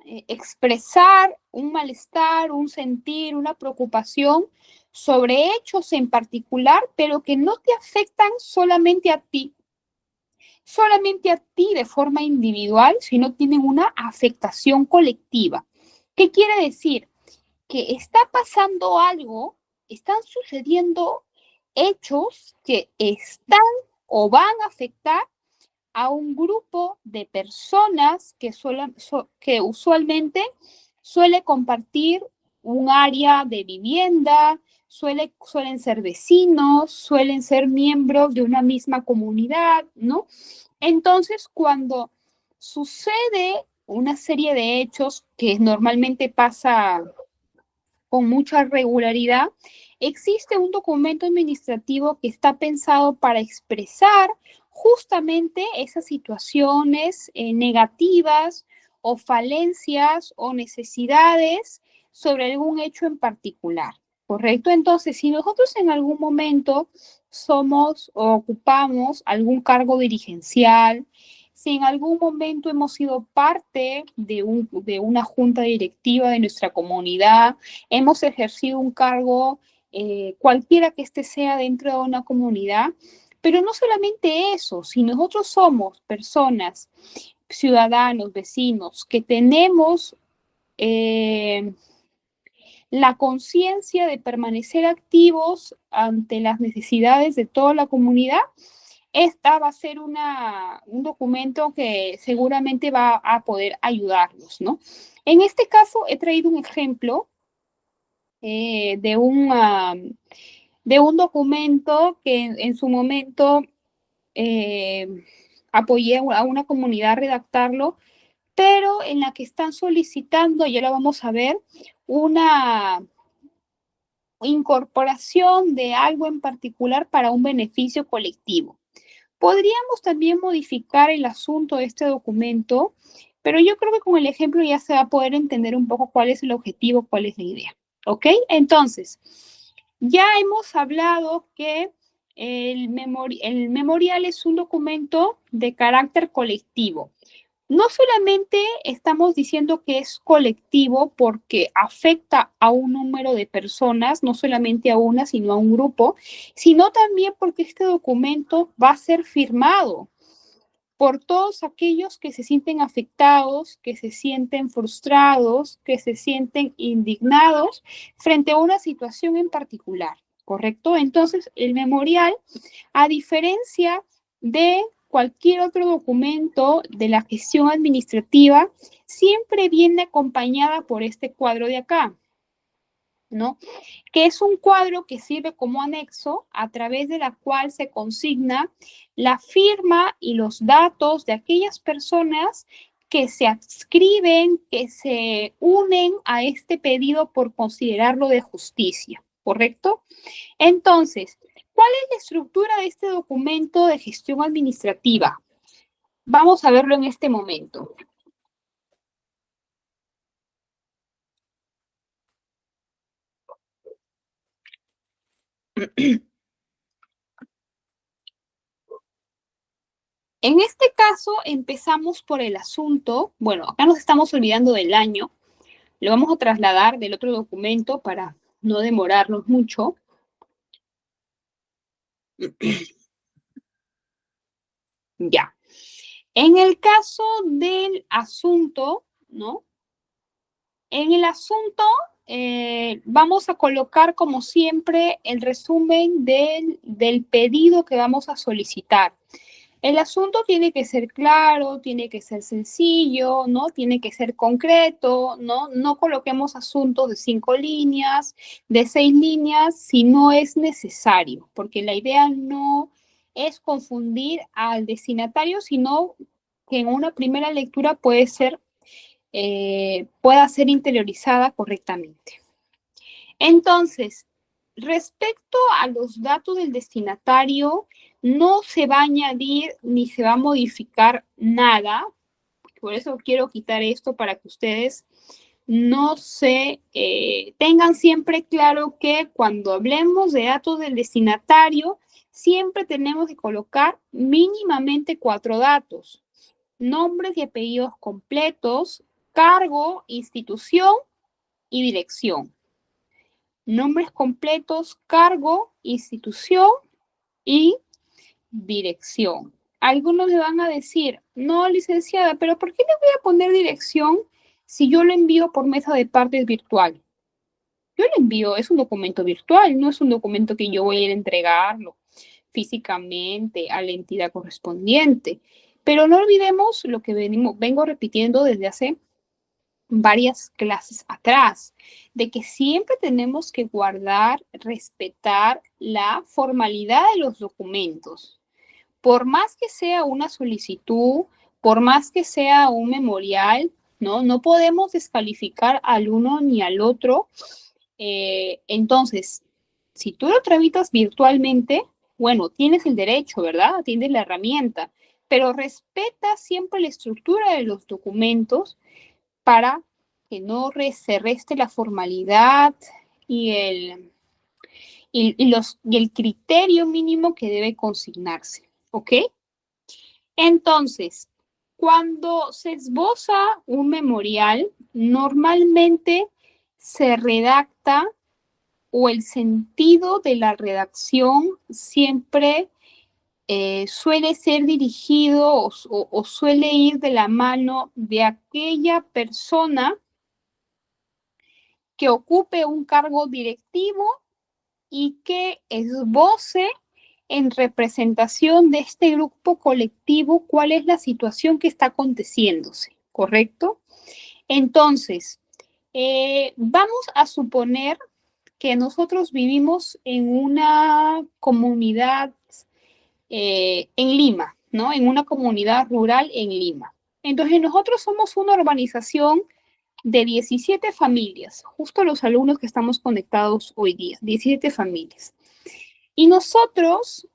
expresar un malestar, un sentir, una preocupación sobre hechos en particular, pero que no te afectan solamente a ti de forma individual, sino tienen una afectación colectiva. ¿Qué quiere decir? Que está pasando algo, están sucediendo hechos que están o van a afectar a un grupo de personas que usualmente suele compartir un área de vivienda, suelen ser vecinos, suelen ser miembros de una misma comunidad, ¿no? Entonces, cuando sucede una serie de hechos que normalmente pasa con mucha regularidad, existe un documento administrativo que está pensado para expresar justamente esas situaciones negativas o falencias o necesidades sobre algún hecho en particular, ¿correcto? Entonces, si nosotros en algún momento somos o ocupamos algún cargo dirigencial, si en algún momento hemos sido parte de una junta directiva de nuestra comunidad, hemos ejercido un cargo, cualquiera que este sea dentro de una comunidad, pero no solamente eso, si nosotros somos personas, ciudadanos, vecinos, que tenemos la conciencia de permanecer activos ante las necesidades de toda la comunidad, esta va a ser un documento que seguramente va a poder ayudarnos, ¿no? En este caso, he traído un ejemplo eh, de, un, uh, de un documento que en su momento eh, apoyé a una comunidad a redactarlo, pero en la que están solicitando, ya lo vamos a ver, una incorporación de algo en particular para un beneficio colectivo. Podríamos también modificar el asunto de este documento, pero yo creo que con el ejemplo ya se va a poder entender un poco cuál es el objetivo, cuál es la idea. ¿Ok? Entonces, ya hemos hablado que el memorial es un documento de carácter colectivo. No solamente estamos diciendo que es colectivo porque afecta a un número de personas, no solamente a una, sino a un grupo, sino también porque este documento va a ser firmado por todos aquellos que se sienten afectados, que se sienten frustrados, que se sienten indignados frente a una situación en particular, ¿correcto? Entonces, el memorial, a diferencia de cualquier otro documento de la gestión administrativa, siempre viene acompañada por este cuadro de acá, ¿no? Que es un cuadro que sirve como anexo a través de la cual se consigna la firma y los datos de aquellas personas que se adscriben, que se unen a este pedido por considerarlo de justicia, ¿correcto? Entonces, ¿cuál es la estructura de este documento de gestión administrativa? Vamos a verlo en este momento. En este caso, empezamos por el asunto, bueno, acá nos estamos olvidando del año, lo vamos a trasladar del otro documento para no demorarnos mucho. Ya. En el caso del asunto, ¿no? En el asunto vamos a colocar como siempre el resumen del pedido que vamos a solicitar. El asunto tiene que ser claro, tiene que ser sencillo, ¿no? Tiene que ser concreto, ¿no? No coloquemos asuntos de 5 líneas, de 6 líneas, si no es necesario, porque la idea no es confundir al destinatario, sino que en una primera lectura pueda ser interiorizada correctamente. Entonces, respecto a los datos del destinatario, no se va a añadir ni se va a modificar nada. Por eso quiero quitar esto para que ustedes no se tengan siempre claro que cuando hablemos de datos del destinatario, siempre tenemos que colocar mínimamente 4 datos: nombres y apellidos completos, cargo, institución y dirección. Nombres completos, cargo, institución y dirección. Algunos le van a decir, no, licenciada, pero ¿por qué le voy a poner dirección si yo lo envío por mesa de partes virtual? Yo le envío, es un documento virtual, no es un documento que yo voy a ir a entregarlo físicamente a la entidad correspondiente. Pero no olvidemos lo que vengo repitiendo desde hace varias clases atrás, de que siempre tenemos que guardar, respetar la formalidad de los documentos. Por más que sea una solicitud, por más que sea un memorial, ¿no? No podemos descalificar al uno ni al otro. Entonces, si tú lo tramitas virtualmente, bueno, tienes el derecho, ¿verdad? Tienes la herramienta, pero respeta siempre la estructura de los documentos para que no se reste la formalidad y el criterio mínimo que debe consignarse, ¿ok? Entonces, cuando se esboza un memorial, normalmente se redacta o el sentido de la redacción siempre suele ser dirigido o suele ir de la mano de aquella persona que ocupe un cargo directivo y que esboce en representación de este grupo colectivo cuál es la situación que está aconteciéndose, ¿correcto? Entonces, vamos a suponer que nosotros vivimos en una comunidad en Lima, ¿no? En una comunidad rural en Lima. Entonces, nosotros somos una urbanización de 17 familias, justo los alumnos que estamos conectados hoy día, 17 familias. Y nosotros,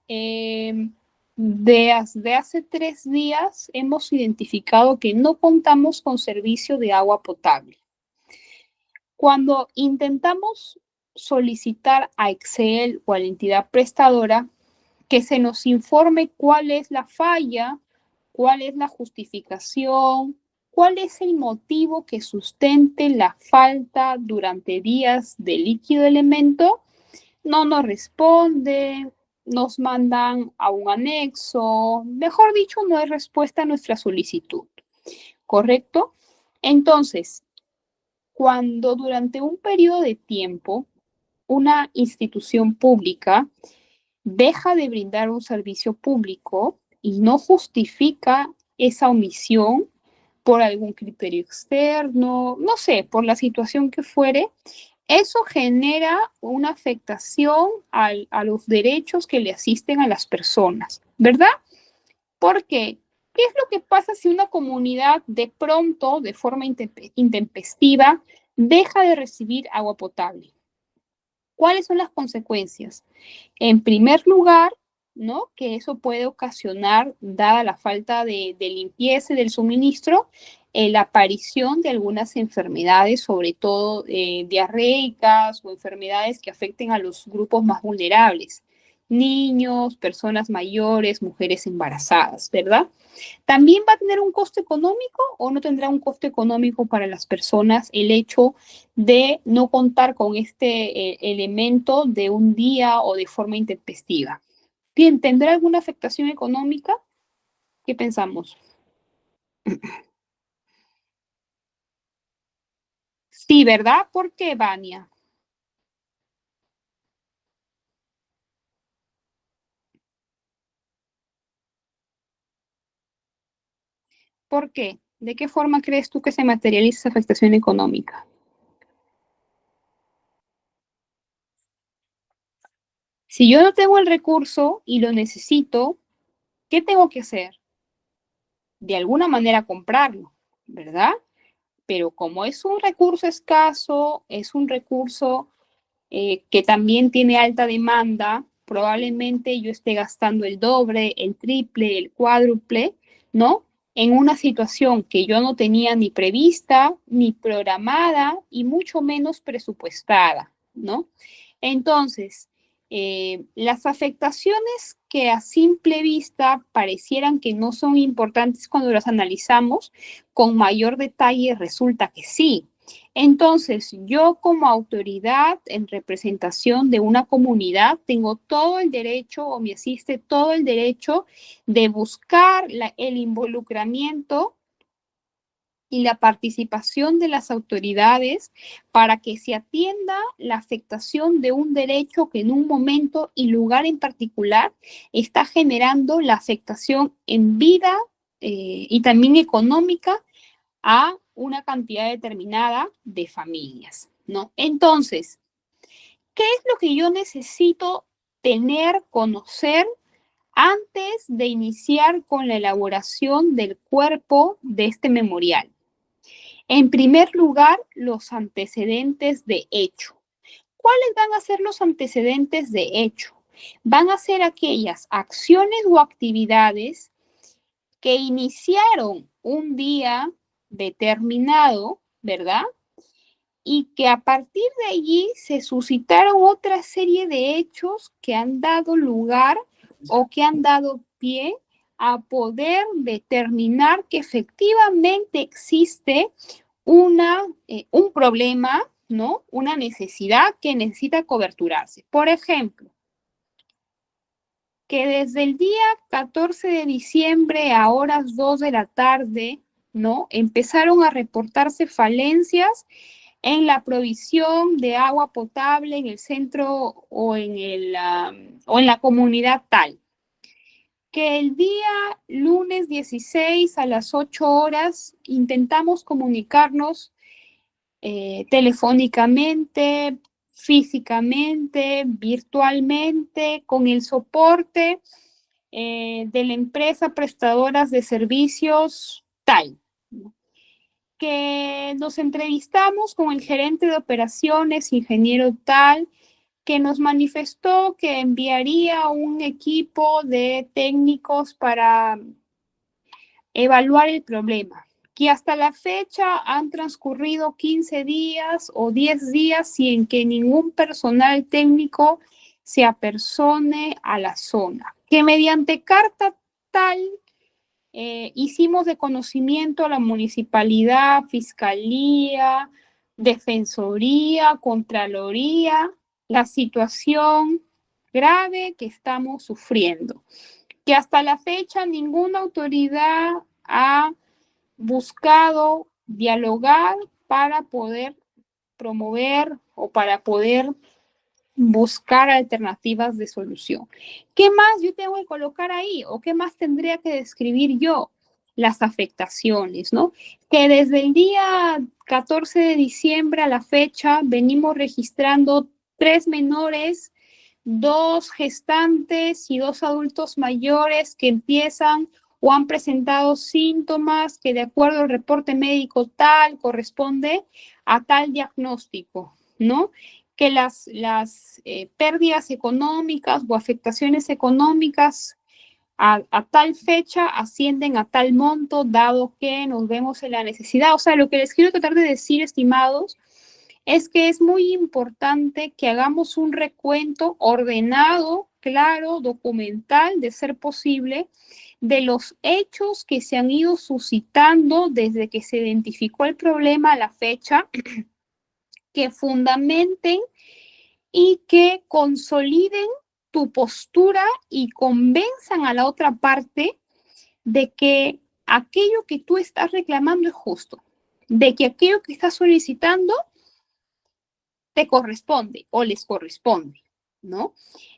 desde hace 3 días, hemos identificado que no contamos con servicio de agua potable. Cuando intentamos solicitar a Excel o a la entidad prestadora que se nos informe cuál es la falla, cuál es la justificación, cuál es el motivo que sustente la falta durante días de líquido elemento, no nos responde, nos mandan a un anexo, mejor dicho, no hay respuesta a nuestra solicitud, ¿correcto? Entonces, cuando durante un periodo de tiempo una institución pública deja de brindar un servicio público y no justifica esa omisión por algún criterio externo, no sé, por la situación que fuere, eso genera una afectación a los derechos que le asisten a las personas, ¿verdad? Porque, ¿qué es lo que pasa si una comunidad de pronto, de forma intempestiva, deja de recibir agua potable? ¿Cuáles son las consecuencias? En primer lugar, ¿no? Que eso puede ocasionar, dada la falta de limpieza y del suministro, la aparición de algunas enfermedades, sobre todo diarreicas o enfermedades que afecten a los grupos más vulnerables, niños, personas mayores, mujeres embarazadas, ¿verdad? ¿También va a tener un costo económico o no tendrá un costo económico para las personas el hecho de no contar con este elemento de un día o de forma intempestiva? Bien, ¿tendrá alguna afectación económica? ¿Qué pensamos? Sí, ¿verdad? ¿Por qué, Vania? ¿Por qué? ¿De qué forma crees tú que se materializa esa afectación económica? Si yo no tengo el recurso y lo necesito, ¿qué tengo que hacer? De alguna manera comprarlo, ¿verdad? Pero como es un recurso escaso, es un recurso que también tiene alta demanda, probablemente yo esté gastando el doble, el triple, el cuádruple, ¿no? En una situación que yo no tenía ni prevista, ni programada y mucho menos presupuestada, ¿no? Entonces, las afectaciones que a simple vista parecieran que no son importantes cuando las analizamos con mayor detalle, resulta que sí. Entonces, yo como autoridad en representación de una comunidad tengo todo el derecho o me asiste todo el derecho de buscar el involucramiento y la participación de las autoridades para que se atienda la afectación de un derecho que en un momento y lugar en particular está generando la afectación en vida y también económica a una cantidad determinada de familias, ¿no? Entonces, ¿qué es lo que yo necesito tener, conocer antes de iniciar con la elaboración del cuerpo de este memorial? En primer lugar, los antecedentes de hecho. ¿Cuáles van a ser los antecedentes de hecho? Van a ser aquellas acciones o actividades que iniciaron un día determinado, ¿verdad? Y que a partir de allí se suscitaron otra serie de hechos que han dado lugar o que han dado pie a poder determinar que efectivamente existe un problema, ¿no? Una necesidad que necesita coberturarse. Por ejemplo, que desde el día 14 de diciembre a horas 2 de la tarde, ¿no? Empezaron a reportarse falencias en la provisión de agua potable en el centro o en la comunidad tal. Que el día lunes 16 a las 8 horas intentamos comunicarnos telefónicamente, físicamente, virtualmente, con el soporte de la empresa prestadoras de servicios tal, que nos entrevistamos con el gerente de operaciones, ingeniero tal, que nos manifestó que enviaría un equipo de técnicos para evaluar el problema, que hasta la fecha han transcurrido 15 días o 10 días sin que ningún personal técnico se apersone a la zona, que mediante carta tal hicimos de conocimiento a la municipalidad, fiscalía, defensoría, contraloría, la situación grave que estamos sufriendo, que hasta la fecha ninguna autoridad ha buscado dialogar para poder promover o para poder buscar alternativas de solución. ¿Qué más yo tengo que colocar ahí o qué más tendría que describir yo? Las afectaciones, ¿no? Que desde el día 14 de diciembre a la fecha venimos registrando 3 menores, 2 gestantes y 2 adultos mayores que empiezan o han presentado síntomas que de acuerdo al reporte médico tal corresponde a tal diagnóstico, ¿no? Que las pérdidas económicas o afectaciones económicas a tal fecha ascienden a tal monto, dado que nos vemos en la necesidad. O sea, lo que les quiero tratar de decir, estimados, es que es muy importante que hagamos un recuento ordenado, claro, documental, de ser posible, de los hechos que se han ido suscitando desde que se identificó el problema a la fecha, que fundamenten y que consoliden tu postura y convenzan a la otra parte de que aquello que tú estás reclamando es justo, de que aquello que estás solicitando te corresponde o les corresponde, ¿no?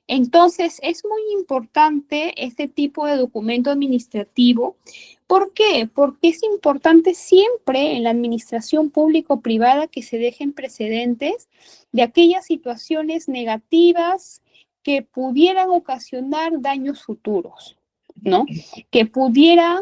Entonces, es muy importante este tipo de documento administrativo. ¿Por qué? Porque es importante siempre en la administración público-privada que se dejen precedentes de aquellas situaciones negativas que pudieran ocasionar daños futuros, ¿no? Que pudieran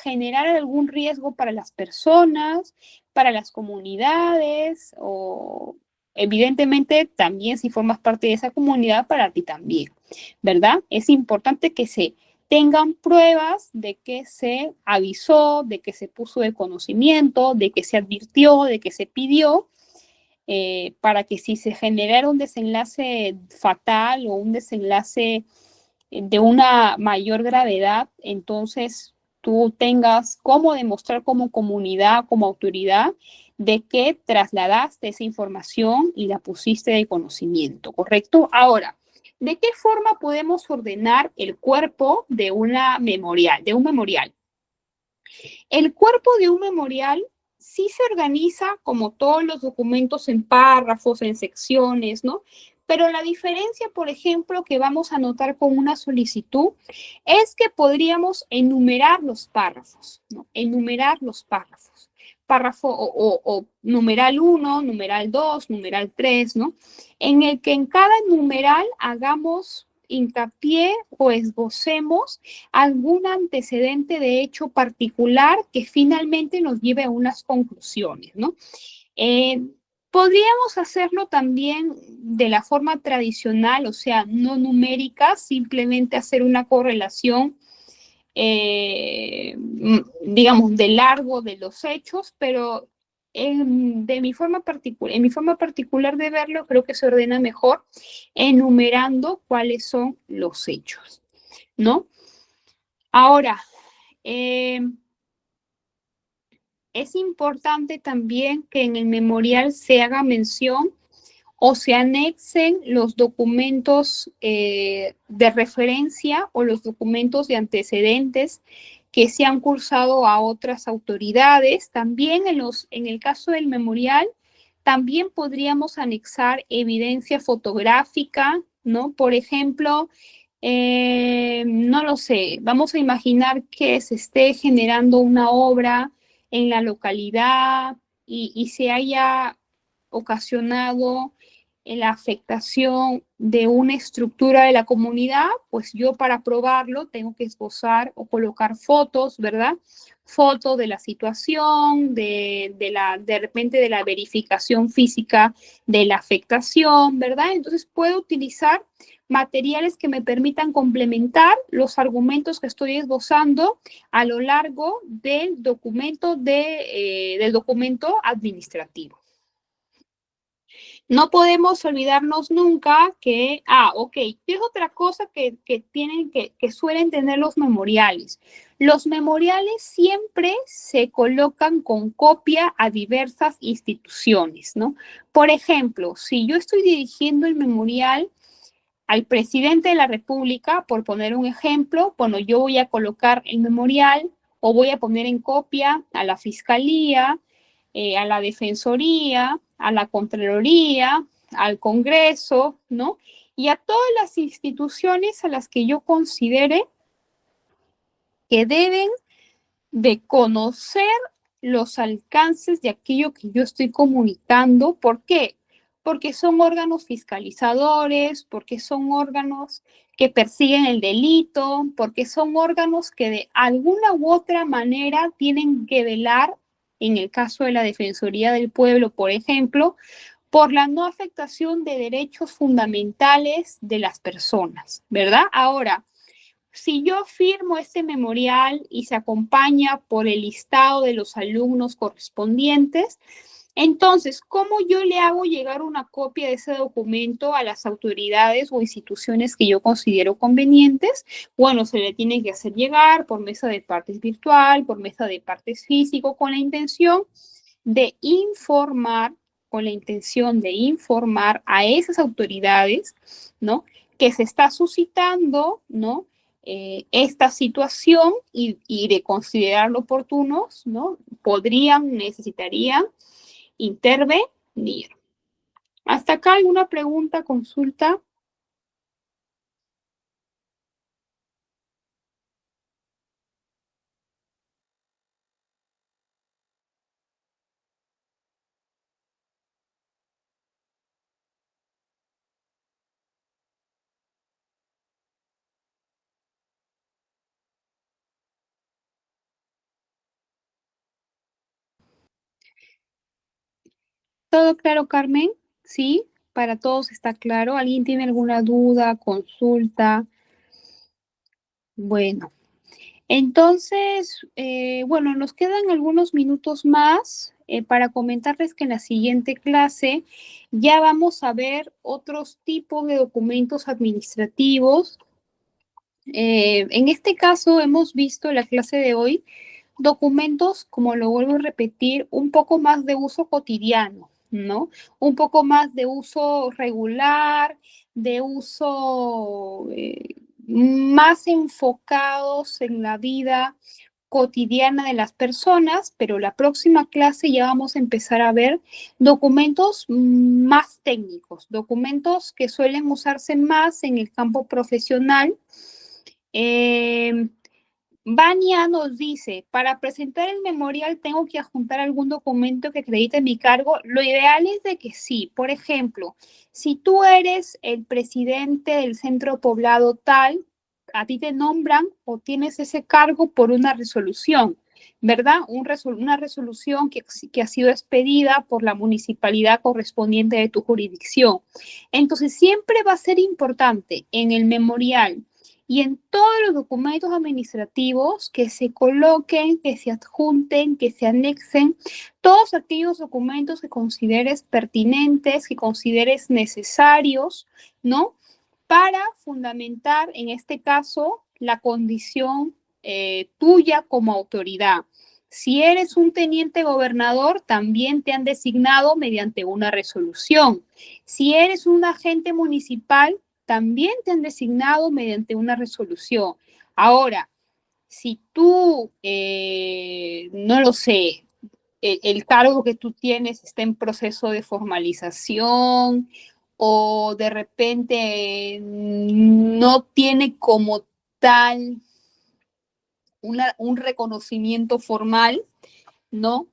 generar algún riesgo para las personas, para las comunidades o evidentemente también si formas parte de esa comunidad para ti también, ¿verdad? Es importante que se tengan pruebas de que se avisó, de que se puso de conocimiento, de que se advirtió, de que se pidió, para que si se genera un desenlace fatal o un desenlace de una mayor gravedad, entonces tú tengas cómo demostrar como comunidad, como autoridad, de que trasladaste esa información y la pusiste de conocimiento, ¿correcto? Ahora, ¿de qué forma podemos ordenar el cuerpo de una memorial, de un memorial? El cuerpo de un memorial sí se organiza como todos los documentos en párrafos, en secciones, ¿no? Pero la diferencia, por ejemplo, que vamos a notar con una solicitud es que podríamos enumerar los párrafos, ¿no? Enumerar los párrafos. Párrafo o numeral 1, numeral 2, numeral 3, ¿no? En el que en cada numeral hagamos hincapié o esbocemos algún antecedente de hecho particular que finalmente nos lleve a unas conclusiones, ¿no? Podríamos hacerlo también de la forma tradicional, o sea, no numérica, simplemente hacer una correlación, digamos, de largo de los hechos, pero en mi forma particular de verlo, creo que se ordena mejor enumerando cuáles son los hechos, ¿no? Ahora, es importante también que en el memorial se haga mención o se anexen los documentos de referencia o los documentos de antecedentes que se han cursado a otras autoridades. También en el caso del memorial, también podríamos anexar evidencia fotográfica, ¿no? Por ejemplo, no lo sé, vamos a imaginar que se esté generando una obra en la localidad y se haya ocasionado la afectación de una estructura de la comunidad, pues yo para probarlo tengo que esbozar o colocar fotos, ¿verdad? Fotos de la situación, de repente de la verificación física de la afectación, ¿verdad? Entonces puedo utilizar materiales que me permitan complementar los argumentos que estoy esbozando a lo largo del documento, del documento administrativo. No podemos olvidarnos nunca que, ok, ¿qué es otra cosa que suelen tener los memoriales? Los memoriales siempre se colocan con copia a diversas instituciones, ¿no? Por ejemplo, si yo estoy dirigiendo el memorial al presidente de la República, por poner un ejemplo, bueno, yo voy a colocar el memorial o voy a poner en copia a la Fiscalía, a la Defensoría, a la Contraloría, al Congreso, ¿no? Y a todas las instituciones a las que yo considere que deben de conocer los alcances de aquello que yo estoy comunicando. ¿Por qué? Porque son órganos fiscalizadores, porque son órganos que persiguen el delito, porque son órganos que de alguna u otra manera tienen que velar, en el caso de la Defensoría del Pueblo, por ejemplo, por la no afectación de derechos fundamentales de las personas, ¿verdad? Ahora, si yo firmo este memorial y se acompaña por el listado de los alumnos correspondientes, entonces, ¿cómo yo le hago llegar una copia de ese documento a las autoridades o instituciones que yo considero convenientes? Bueno, se le tiene que hacer llegar por mesa de partes virtual, por mesa de partes físico, con la intención de informar, a esas autoridades, ¿no? Que se está suscitando, ¿no? esta situación y de considerarlo oportunos, ¿no? Necesitarían intervenir. ¿Hasta acá alguna pregunta, consulta? ¿Todo claro, Carmen? ¿Sí? ¿Para todos está claro? ¿Alguien tiene alguna duda, consulta? Bueno, entonces, bueno, nos quedan algunos minutos más para comentarles que en la siguiente clase ya vamos a ver otros tipos de documentos administrativos. En este caso hemos visto en la clase de hoy documentos, como lo vuelvo a repetir, un poco más de uso cotidiano, ¿no? Un poco más de uso regular, de uso más enfocados en la vida cotidiana de las personas, pero la próxima clase ya vamos a empezar a ver documentos más técnicos, documentos que suelen usarse más en el campo profesional. Eh, Vania nos dice, para presentar el memorial tengo que adjuntar algún documento que acredite mi cargo. Lo ideal es de que sí. Por ejemplo, si tú eres el presidente del centro poblado tal, a ti te nombran o tienes ese cargo por una resolución, ¿verdad? Una resolución que ha sido expedida por la municipalidad correspondiente de tu jurisdicción. Entonces, siempre va a ser importante en el memorial y en todos los documentos administrativos que se coloquen, que se adjunten, que se anexen, todos aquellos documentos que consideres pertinentes, que consideres necesarios, ¿no? Para fundamentar, en este caso, la condición tuya como autoridad. Si eres un teniente gobernador, también te han designado mediante una resolución. Si eres un agente municipal, también te han designado mediante una resolución. Ahora, si tú, no lo sé, el cargo que tú tienes está en proceso de formalización o de repente no tiene como tal un reconocimiento formal, ¿no?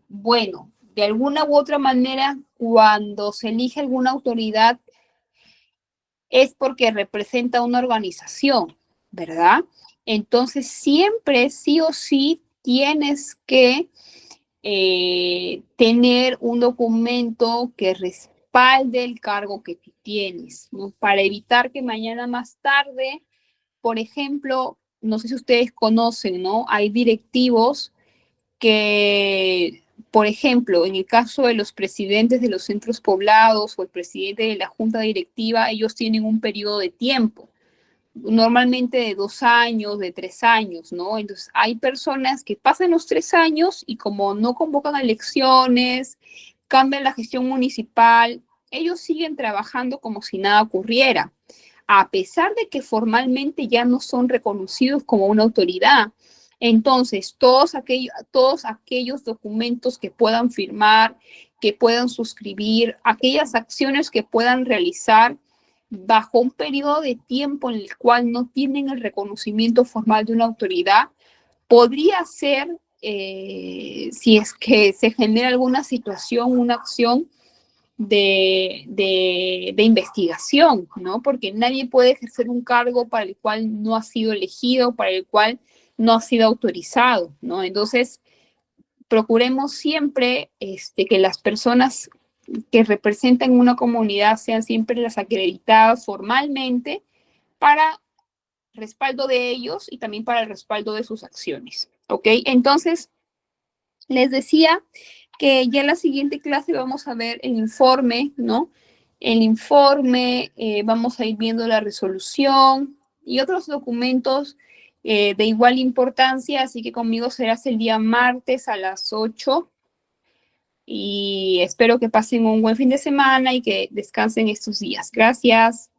Bueno, de alguna u otra manera, cuando se elige alguna autoridad, es porque representa una organización, ¿verdad? Entonces, siempre, sí o sí, tienes que tener un documento que respalde el cargo que tú tienes, ¿no? Para evitar que mañana más tarde, por ejemplo, no sé si ustedes conocen, ¿no? Hay directivos que, por ejemplo, en el caso de los presidentes de los centros poblados o el presidente de la junta directiva, ellos tienen un periodo de tiempo, normalmente de 2 años, de 3 años, ¿no? Entonces, hay personas que pasan los 3 años y como no convocan elecciones, cambian la gestión municipal, ellos siguen trabajando como si nada ocurriera, a pesar de que formalmente ya no son reconocidos como una autoridad. Entonces, todos aquellos documentos que puedan firmar, que puedan suscribir, aquellas acciones que puedan realizar bajo un periodo de tiempo en el cual no tienen el reconocimiento formal de una autoridad, podría ser, si es que se genera alguna situación, una acción de investigación, ¿no? Porque nadie puede ejercer un cargo para el cual no ha sido elegido, para el cual no ha sido autorizado, ¿no? Entonces, procuremos siempre que las personas que representan una comunidad sean siempre las acreditadas formalmente para respaldo de ellos y también para el respaldo de sus acciones, ¿ok? Entonces, les decía que ya en la siguiente clase vamos a ver el informe, ¿no? El informe, vamos a ir viendo la resolución y otros documentos de igual importancia, así que conmigo serás el día martes a las 8 y espero que pasen un buen fin de semana y que descansen estos días. Gracias.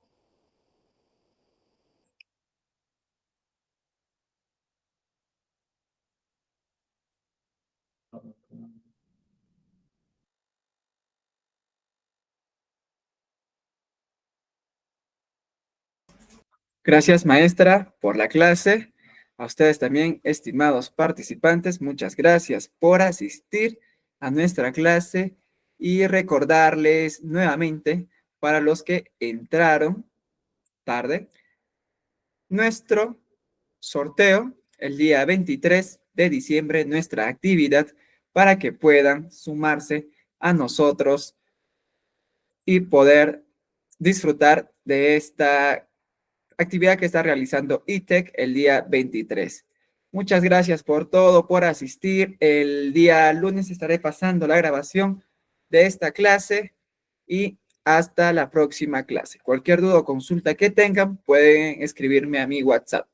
Gracias, maestra, por la clase. A ustedes también, estimados participantes, muchas gracias por asistir a nuestra clase y recordarles nuevamente, para los que entraron tarde, nuestro sorteo el día 23 de diciembre, nuestra actividad, para que puedan sumarse a nosotros y poder disfrutar de esta actividad que está realizando ITEC el día 23. Muchas gracias por todo, por asistir. El día lunes estaré pasando la grabación de esta clase y hasta la próxima clase. Cualquier duda o consulta que tengan, pueden escribirme a mi WhatsApp.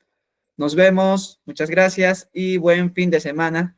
Nos vemos, muchas gracias y buen fin de semana.